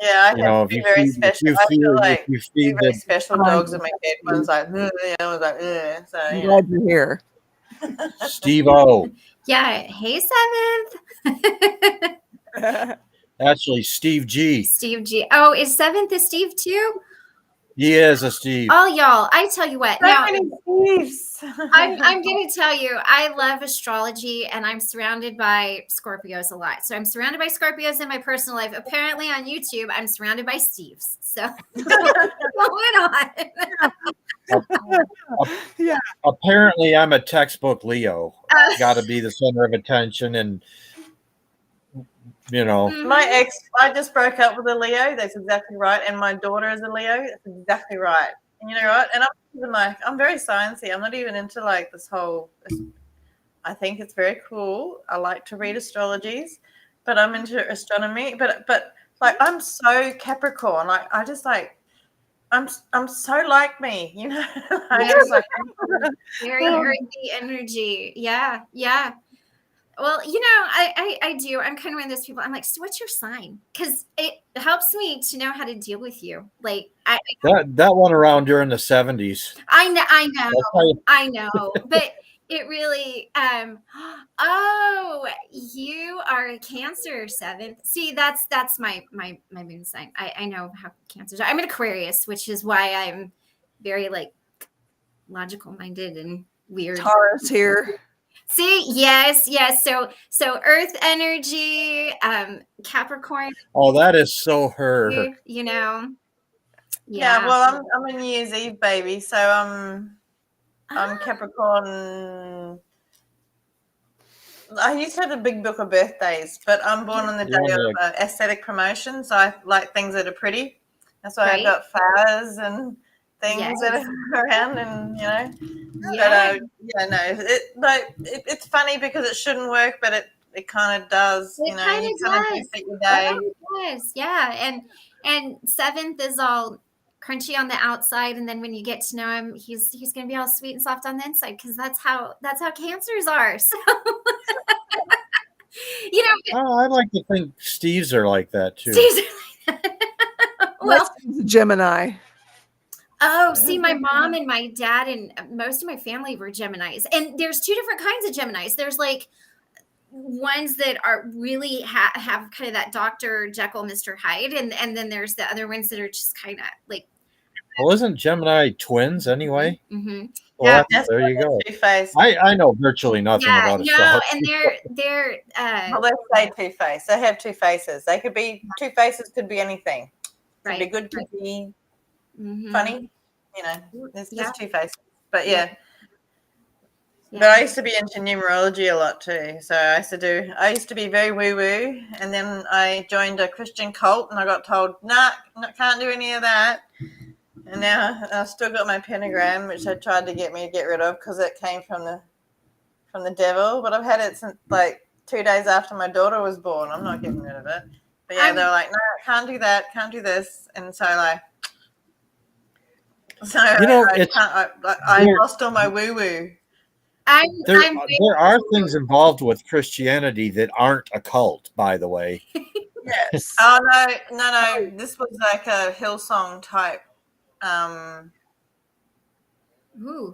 Yeah, I have If you very feed, special. if I you feel feed, like if you feed very the special dogs and my dead ones like, I was like, so I'm yeah. glad you're here. Steve-O, Yeah. Hey, Seventh. actually Steve G. Steve G. Oh, is Seventh a Steve too? He is a Steve. Oh, y'all, I tell you what. So Now, many thieves. I'm going to tell you, I love astrology, and I'm surrounded by Scorpios a lot. So I'm surrounded by Scorpios in my personal life. Apparently on YouTube, I'm surrounded by Steves. So what's going on? Yeah. Apparently, I'm a textbook Leo. Got to be the center of attention, and My ex, I just broke up with a Leo. That's exactly right. And my daughter is a Leo. That's exactly right. And you know what? And I'm very sciencey. I'm not even into this whole. I think it's very cool. I like to read astrologies, but I'm into astronomy. But I'm so Capricorn. I just I'm so like me. I'm just like. Very earthy energy. Yeah. Well, I do. I'm kind of one of those people. I'm like, so what's your sign? Because it helps me to know how to deal with you. Like that one around during the 70s. I know, but It really, oh, you are a Cancer, 7th. See, that's my moon sign. I know how Cancers are. I'm an Aquarius, which is why I'm very like logical minded and weird. Taurus here. See, yes. So Earth energy, Capricorn, Oh, that is so her. you know. Yeah, well, I'm a New Year's Eve baby, so I'm Ah, Capricorn. I used to have a big book of birthdays, but I'm born on the You're day only of aesthetic promotion, so I like things that are pretty. That's why I've right. got flowers and things Yes. that are around, and Yeah. it's funny because it shouldn't work, but it kind of does. It You kind of kind of does. reset your day. Yes, yeah, and 7th is all crunchy on the outside, and then when you get to know him, he's gonna be all sweet and soft on the inside because that's how Cancers are. So, you know, Oh, I like to think Steve's are like that too. Steve's well, He's a Gemini. oh, see, my mom and my dad and most of my family were Geminis, and there's 2 different kinds of Geminis. There's like ones that are really have kind of that Dr. Jekyll, Mr. Hyde, and then there's the other ones that are just kind of like, Well, isn't Gemini twins anyway? mm-hmm. Well, That's there you go. Two-Face. I know virtually nothing Yeah, about no, astrology. and they're Well, let's say Two-Face. They have 2 faces. They could be 2 faces. Could be anything. Could be right, good. Could be mhm. funny. It's Yeah. just 2 faces. But yeah. Yeah. But I used to be into numerology a lot too. So I used to be very woo woo, and then I joined a Christian cult, and I got told, nah, can't do any of that. And now I've still got my pentagram, which they tried to get me to get rid of because it came from the devil. But I've had it since like 2 days after my daughter was born. I'm not getting rid of it. But yeah, they were like, no, can't do that, can't do this, and so like. So I lost all my woo woo. There are things involved with Christianity that aren't a cult, by the way. Yes. Oh no. This was like a Hillsong type. Ooh.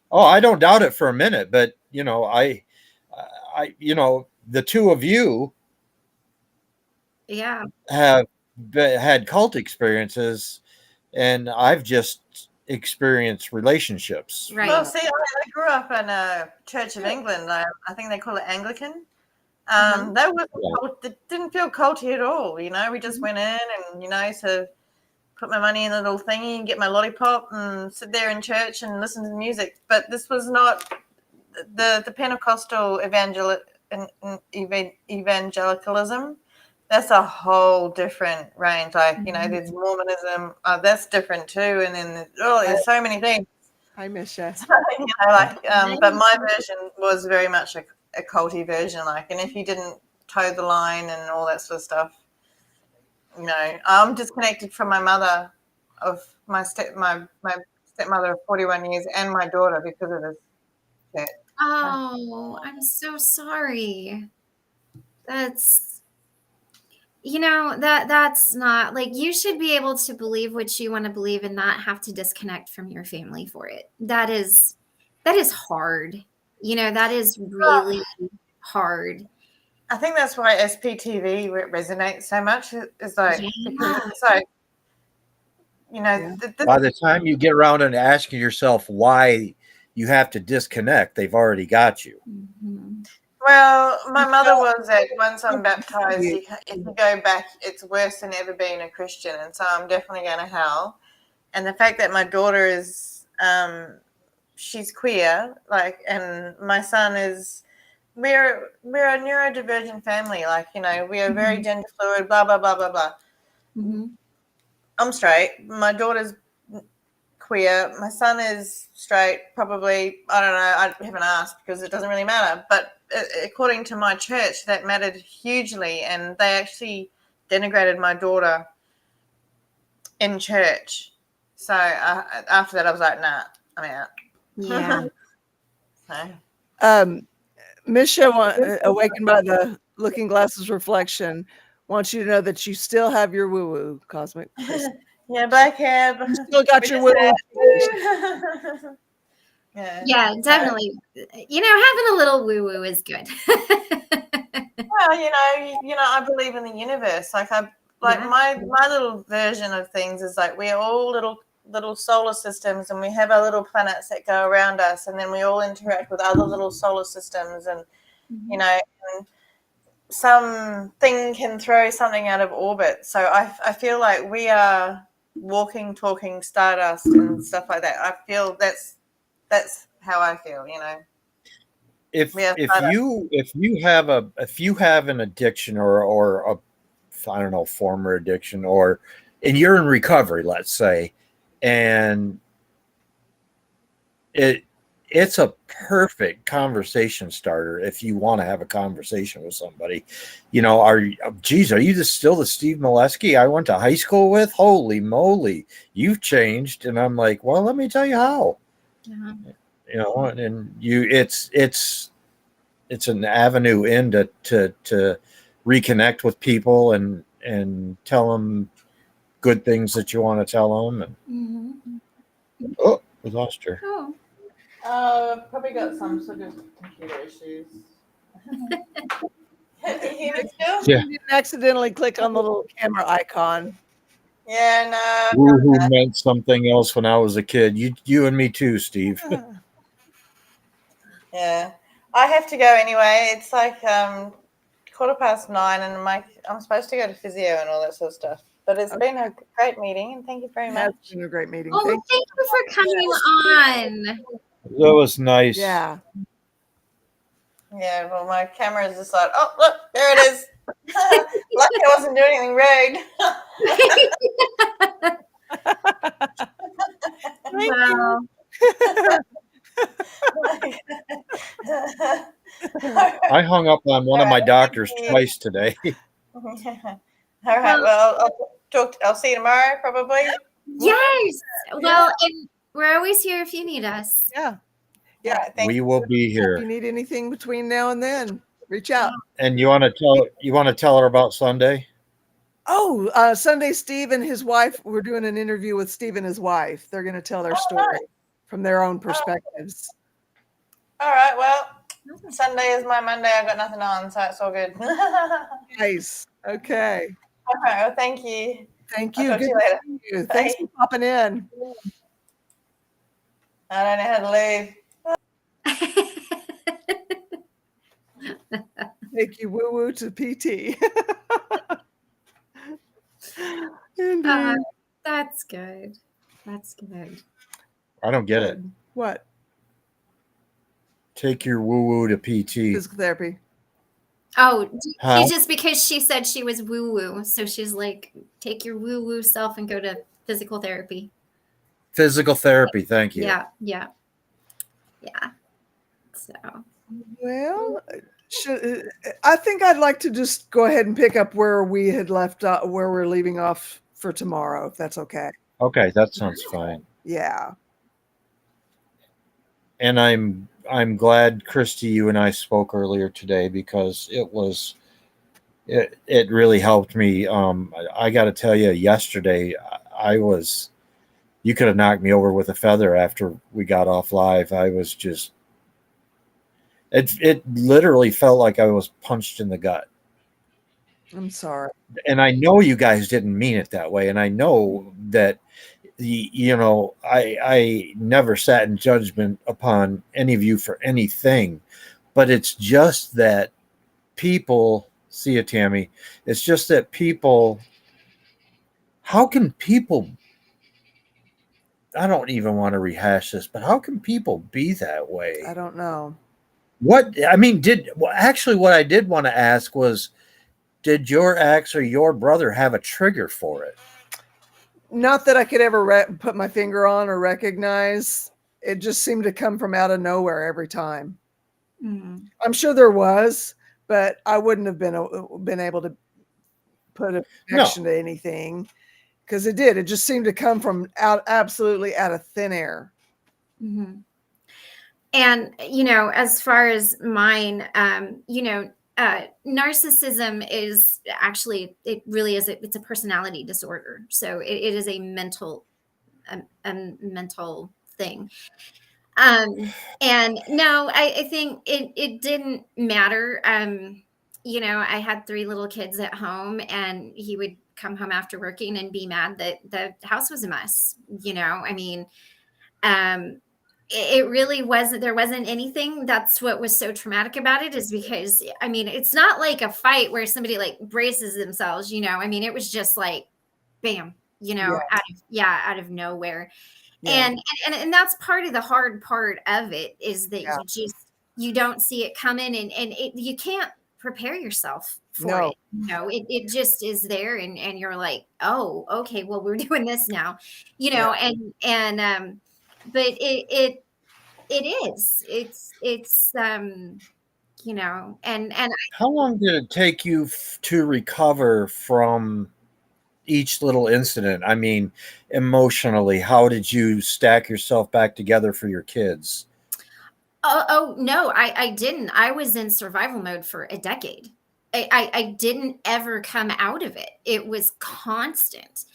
Oh, I don't doubt it for a minute, but I the two of you Yeah. have had cult experiences, and I've just experienced relationships. Right. Well, see, I grew up in a Church of England. I think they call it Anglican. That was it didn't feel culty at all. We just went in and to put my money in a little thingy and get my lollipop and sit there in church and listen to the music. But this was not the Pentecostal evangelicalism. That's a whole different range. Like, there's Mormonism. That's different too. And then there's so many things. Hi, miss you. But my version was very much a culty version. Like, and if you didn't toe the line and all that sort of stuff, I'm disconnected from my mother of my stepmother of 41 years and my daughter because of this shit. Oh, I'm so sorry. That's that's not like, you should be able to believe what you want to believe and not have to disconnect from your family for it. That is hard. That is really hard. I think that's why SPTV resonates so much. It's like, because it's like, by the time you get around and asking yourself why you have to disconnect, they've already got you. Mm-hmm. Well, my mother was once I'm baptized, if you go back, it's worse than ever being a Christian. And so I'm definitely going to hell. And the fact that my daughter is, she's queer, like, and my son is, we're a neurodivergent family. Like, we are very gender fluid, blah, blah, blah, blah, blah. Mm-hmm. I'm straight. My daughter's queer. My son is straight, probably. I don't know. I haven't asked because it doesn't really matter. But according to my church, that mattered hugely, and they actually denigrated my daughter in church. So after that, I was like, nah, I'm out. Yeah. So. Misha, awakened by the looking glasses reflection, wants you to know that you still have your woo-woo, cosmic. Yeah, black hair. You still got your woo-woo. Yeah, definitely. Having a little woo-woo is good. Well, I believe in the universe. My little version of things is like we're all little solar systems, and we have our little planets that go around us, and then we all interact with other little solar systems, and and something can throw something out of orbit. So I feel like we are walking, talking stardust and stuff like that. I feel that's how I feel. If you have an addiction or a, I don't know, former addiction, and you're in recovery, let's say, and it's a perfect conversation starter if you want to have a conversation with somebody. Are you still the Steve Molesky I went to high school with? Holy moly, you've changed. And I'm like, well, let me tell you how. And it's an avenue in to reconnect with people and tell them good things that you want to tell them. And oh, we lost her. Probably got some sort of computer issues. Can you hear me still? Yeah. You didn't accidentally click on the little camera icon. Yeah, no. Woo-hoo meant something else when I was a kid. You and me too, Steve. Yeah, I have to go anyway. It's like 9:15, and I'm supposed to go to physio and all that sort of stuff. But it's been a great meeting, and thank you very much. It's been a great meeting. Oh, thank you for coming on. That was nice. Yeah. Yeah, well, my camera is just like, oh, look, there it is. Lucky I wasn't doing anything rude. Wow. I hung up on one of my doctors twice today. All right. Well, I'll see you tomorrow, probably. Yes. Well, and we're always here if you need us. Yeah. Yeah. We will be If here. you need anything between now and then, reach out. And you want to tell her about Sunday? Oh, Sunday, Steve and his wife, we're doing an interview with Steve and his wife. They're going to tell their story from their own perspectives. All right. Well, Sunday is my Monday. I've got nothing on, so it's all good. Nice. Okay. All right. Well, thank you. Thank you. I'll talk to Good you later. to see you. Thanks for popping in. I don't know how to leave. Take you woo woo to PT. Indeed. That's good. That's good. I don't get it. What? Take your woo-woo to PT. Physical therapy. Oh, she just because she said she was woo-woo. So she's like, take your woo-woo self and go to physical therapy. Physical therapy, thank you. Yeah. So. Well, I think I'd like to just go ahead and pick up where we had left, where we're leaving off for tomorrow, if that's okay. Okay, that sounds fine. Yeah. And I'm glad, Christy, you and I spoke earlier today because it really helped me. I got to tell you, yesterday you could have knocked me over with a feather after we got off live. I was just, it literally felt like I was punched in the gut. I'm sorry. And I know you guys didn't mean it that way. And I know that, I never sat in judgment upon any of you for anything, but it's just that people, see it, Tammy. It's just that how can people, I don't even want to rehash this, but how can people be that way? I don't know. What I did want to ask was, did your ex or your brother have a trigger for it? Not that I could ever put my finger on or recognize. It just seemed to come from out of nowhere every time. Mm-hmm. I'm sure there was, but I wouldn't have been able to put a connection to anything because it did. It just seemed to come from absolutely out of thin air. Mm-hmm. And, as far as mine, narcissism is actually, it really is, it's a personality disorder. So it is a mental thing. And no, I think it didn't matter. I had 3 little kids at home, and he would come home after working and be mad that the house was a mess. I mean, um, it really wasn't, there wasn't anything. That's what was so traumatic about it, is because, I mean, it's not like a fight where somebody like braces themselves, I mean, it was just like, bam, Yeah. out of nowhere. Yeah. And that's part of the hard part of it, is that Yeah. you don't see it coming, and you can't prepare yourself for No. it. It just is there, and you're like, oh, okay, well, we're doing this now, Yeah. and but it is, it's and How long did it take you to recover from each little incident? I mean, emotionally, how did you stack yourself back together for your kids? Oh no, I didn't. I was in survival mode for a decade. I didn't ever come out of it. It was constant.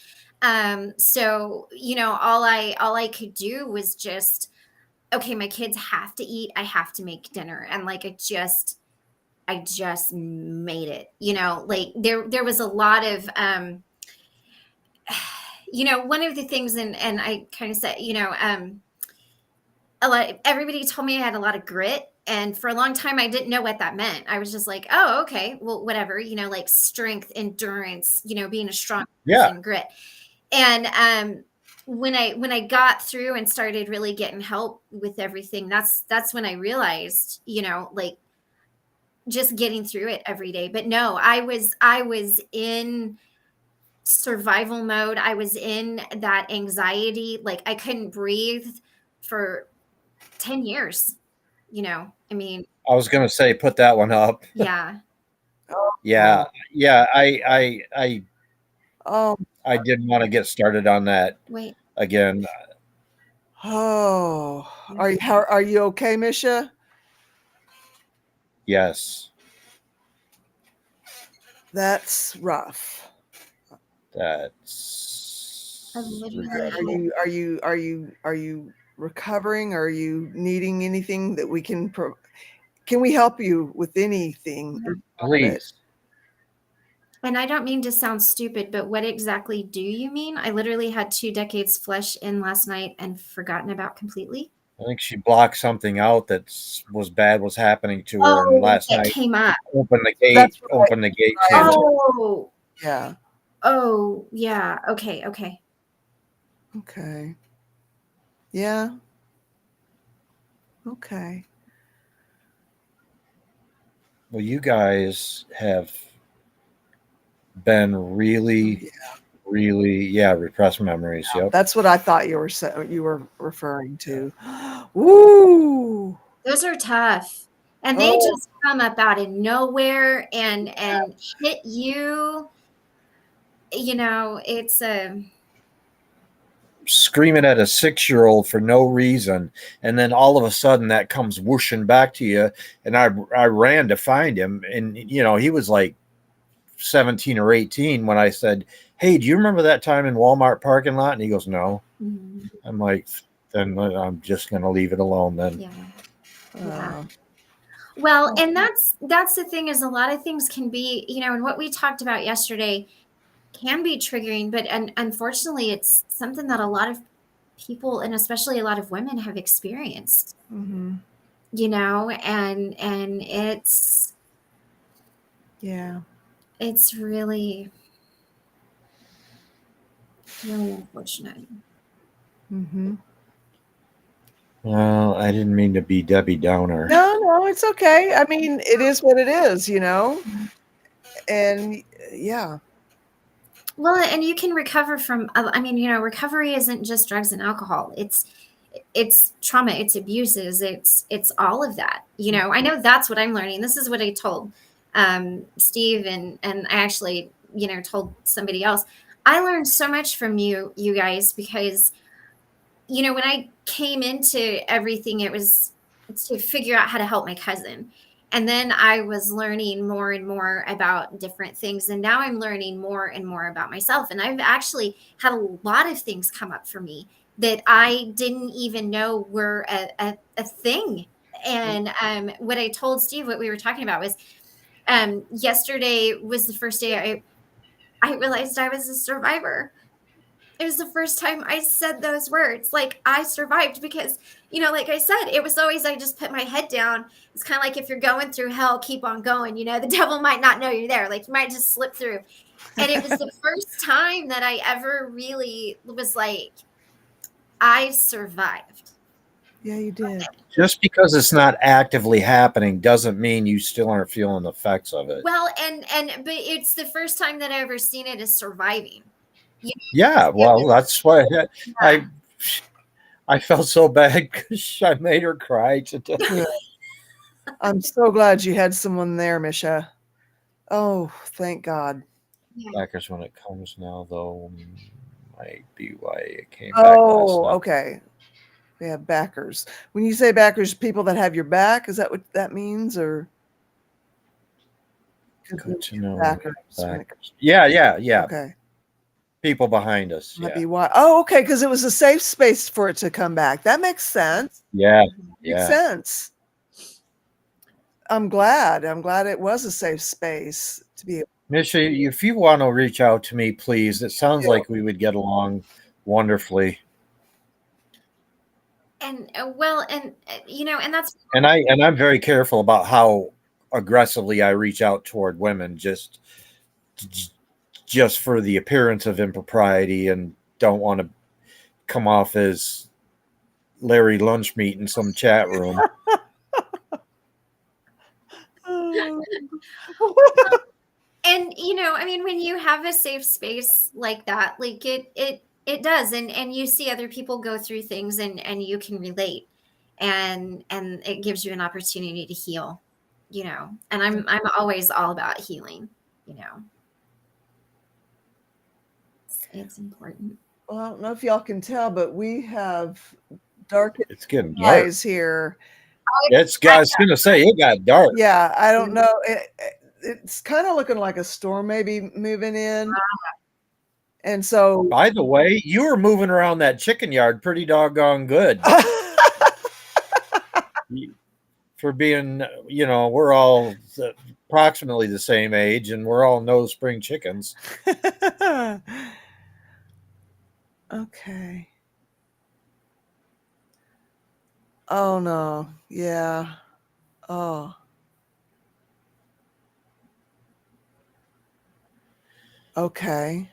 So all I could do was just, okay, my kids have to eat. I have to make dinner, and like I just made it. Like there was a lot of one of the things, and I kind of said, everybody told me I had a lot of grit, and for a long time I didn't know what that meant. I was just like, oh, okay, well, whatever, like strength, endurance, being a strong Yeah. person, grit. And when I got through and started really getting help with everything, that's when I realized, like, just getting through it every day. But no, I was in survival mode. I was in that anxiety, like I couldn't breathe for 10 years. I mean, I was going to say, put that one up. yeah. Yeah. Yeah. Oh. I didn't want to get started on that Wait. again. Oh. Are you okay, Misha? Yes. That's rough. That's I literally- regrettable. Are you recovering? Are you needing anything that we can we help you with anything? Please. And I don't mean to sound stupid, but what exactly do you mean? I literally had 2 decades flesh in last night and forgotten about completely. I think she blocked something out that was bad was happening to her, and Oh, last it night came up. opened the gate. That's right. Opened the gate to. Oh, Yeah. oh, yeah. Okay. Okay. Yeah. Okay. Well, you guys have been really, repressed memories. Yep. That's what I thought you were referring to. Woo! Those are tough. And they just come up out of nowhere and hit you. It's Screaming at a 6-year-old for no reason, and then all of a sudden that comes whooshing back to you. And I ran to find him, and he was like 17 or 18 when I said, "Hey, do you remember that time in Walmart parking lot?" And he goes, "No." I'm like, then I'm just going to leave it alone then. yeah. Well, and that's the thing, is a lot of things can be, and what we talked about yesterday can be triggering, but unfortunately it's something that a lot of people, and especially a lot of women, have experienced. Mm-hmm. And it's really, really unfortunate. Mm-hmm. Well, I didn't mean to be Debbie Downer. No, it's okay. I mean, it is what it is, and yeah. Well, and you can recover from, recovery isn't just drugs and alcohol. It's trauma, it's abuses, it's all of that. I know that's what I'm learning. This is what I told Steve, and I actually, told somebody else. I learned so much from you guys, because when I came into everything, it was to figure out how to help my cousin. And then I was learning more and more about different things. And now I'm learning more and more about myself. And I've actually had a lot of things come up for me that I didn't even know were a thing. And what I told Steve, what we were talking about was yesterday was the first day I realized I was a survivor. It was the first time I said those words. Like, I survived because, like I said, it was always, I just put my head down. It's kind of like if you're going through hell, keep on going. The devil might not know you're there. Like, you might just slip through. And it was the first time that I ever really was like, I survived. Yeah, you did. Just because it's not actively happening doesn't mean you still aren't feeling the effects of it. Well, but it's the first time that I ever seen it as surviving. Yeah, well, that's why I felt so bad because I made her cry today. Yeah. I'm so glad you had someone there, Misha. Oh, thank God. Backers when it comes now, though, might be why it came back last Oh, night. okay. We have backers. When you say backers, people that have your back, is that what that means, or? Good to know. Backers. Yeah. Okay. People behind us. Might Yeah. be why. Oh, okay, because it was a safe space for it to come back. That makes sense. Yeah. Makes sense. I'm glad. It was a safe space to be. Misha, if you want to reach out to me, please. It sounds like we would get along wonderfully. And and that's and I'm very careful about how aggressively I reach out toward women, just for the appearance of impropriety, and don't want to come off as Larry Lunchmeat in some chat room. And when you have a safe space like that, like it does, and you see other people go through things, and you can relate, and it gives you an opportunity to heal, and I'm always all about healing. It's important. Well, I don't know if y'all can tell, but we have dark It's getting dark eyes here. It's gonna say it got dark. Yeah, I don't know. It's kind of looking like a storm maybe moving in. And so, by the way, you were moving around that chicken yard pretty doggone good. For being, we're all approximately the same age, and we're all no spring chickens. Okay. Oh no. Yeah. Oh. Okay.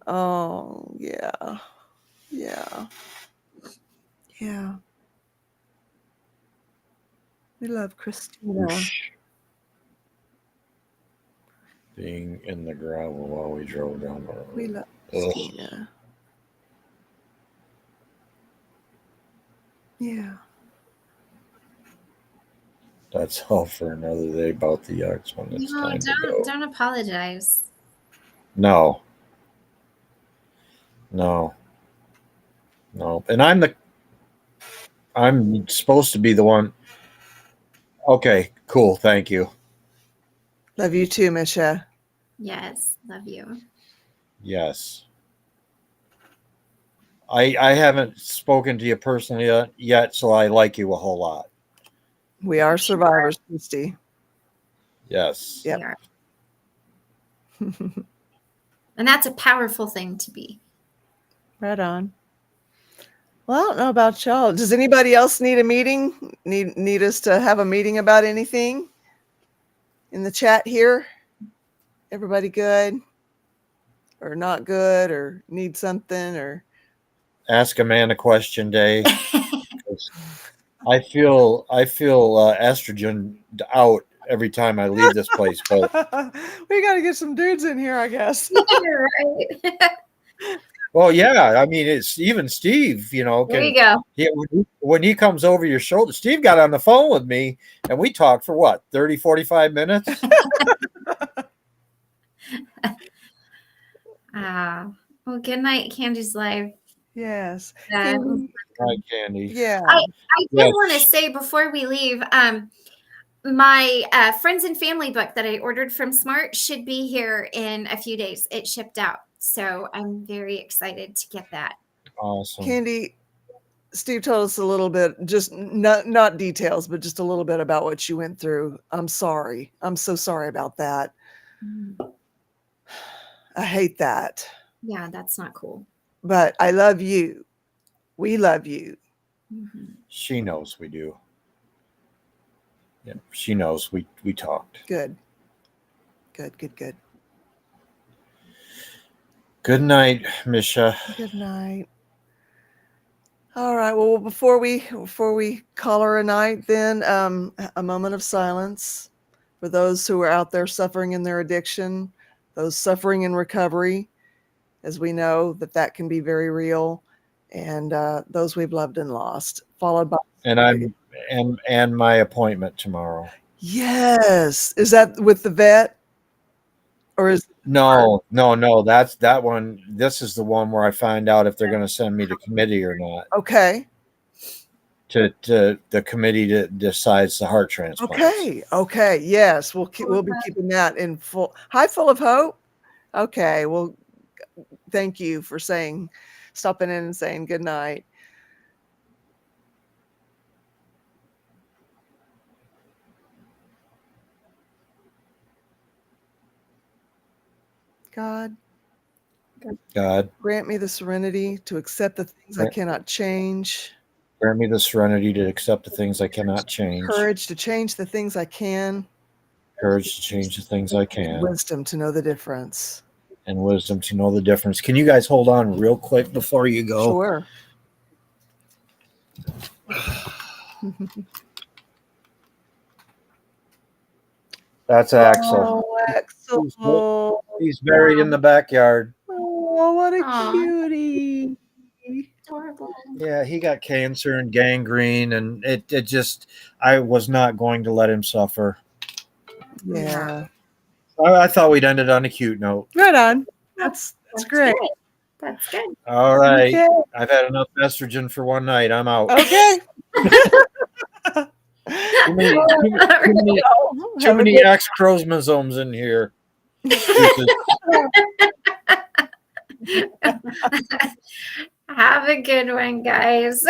Oh, yeah. Yeah. Yeah. We love Christina. Being in the gravel while we drove down the road. We love Christina. Yeah. That's all for another day about the yucks when it's time to go. Don't apologize. No. And I'm supposed to be the one. Okay, cool. Thank you. Love you too, Misha. Yes, love you. Yes. I haven't spoken to you personally yet, so I like you a whole lot. We are survivors, Christy. Yes. Yep. We are. And that's a powerful thing to be. Right on. Well, I don't know about y'all. Does anybody else need a meeting? Need us to have a meeting about anything in the chat here? Everybody good or not good or need something or Ask a man a question day. I feel estrogen out every time I leave this place. But we got to get some dudes in here, I guess. Right. Well, yeah. I mean, it's even Steve. There you go. When he comes over your shoulder, Steve got on the phone with me, and we talked for what 30, 45 minutes. Well, good night, Candy's Live. Yes. All Hi, Candy. Yeah. I did Yes. want to say before we leave, my friends and family book that I ordered from Smart should be here in a few days. It shipped out, so I'm very excited to get that. Awesome. Candy, Steve told us a little bit, just not details, but just a little bit about what you went through. I'm sorry. I'm so sorry about that. I hate that. Yeah, that's not cool. But I love you. We love you. She knows we do. Yeah, she knows we talked. Good. Good, good, good. Good night, Misha. Good night. All right. Well, before we call her a night, then a moment of silence for those who are out there suffering in their addiction, those suffering in recovery, as we know that can be very real, and those we've loved and lost. Followed by and my appointment tomorrow. Yes. Is that with the vet, or is No. That's that one. This is the one where I find out if they're going to send me to committee or not. okay? To the committee that decides the heart transplant. Okay. Yes, we'll be keeping that in full of hope. Okay. Well, thank you for stopping in and saying good night. God, grant me the serenity to accept the things I cannot change. Grant me the serenity to accept the things I cannot change. Courage to change the things I can. Courage to change the things I can. Wisdom to know the difference. And wisdom to know the difference. Can you guys hold on real quick before you go? Sure. That's Axel. Oh, Axel. He's buried in the backyard. Oh, what a Aw. cutie. Adorable. Yeah, he got cancer and gangrene, and it just, I was not going to let him suffer. Yeah. I thought we'd ended on a cute note. Right on. That's great. Good. That's good. All right. Okay. I've had enough estrogen for one night. I'm out. Okay. Too many X chromosomes in here. Have a good one, guys.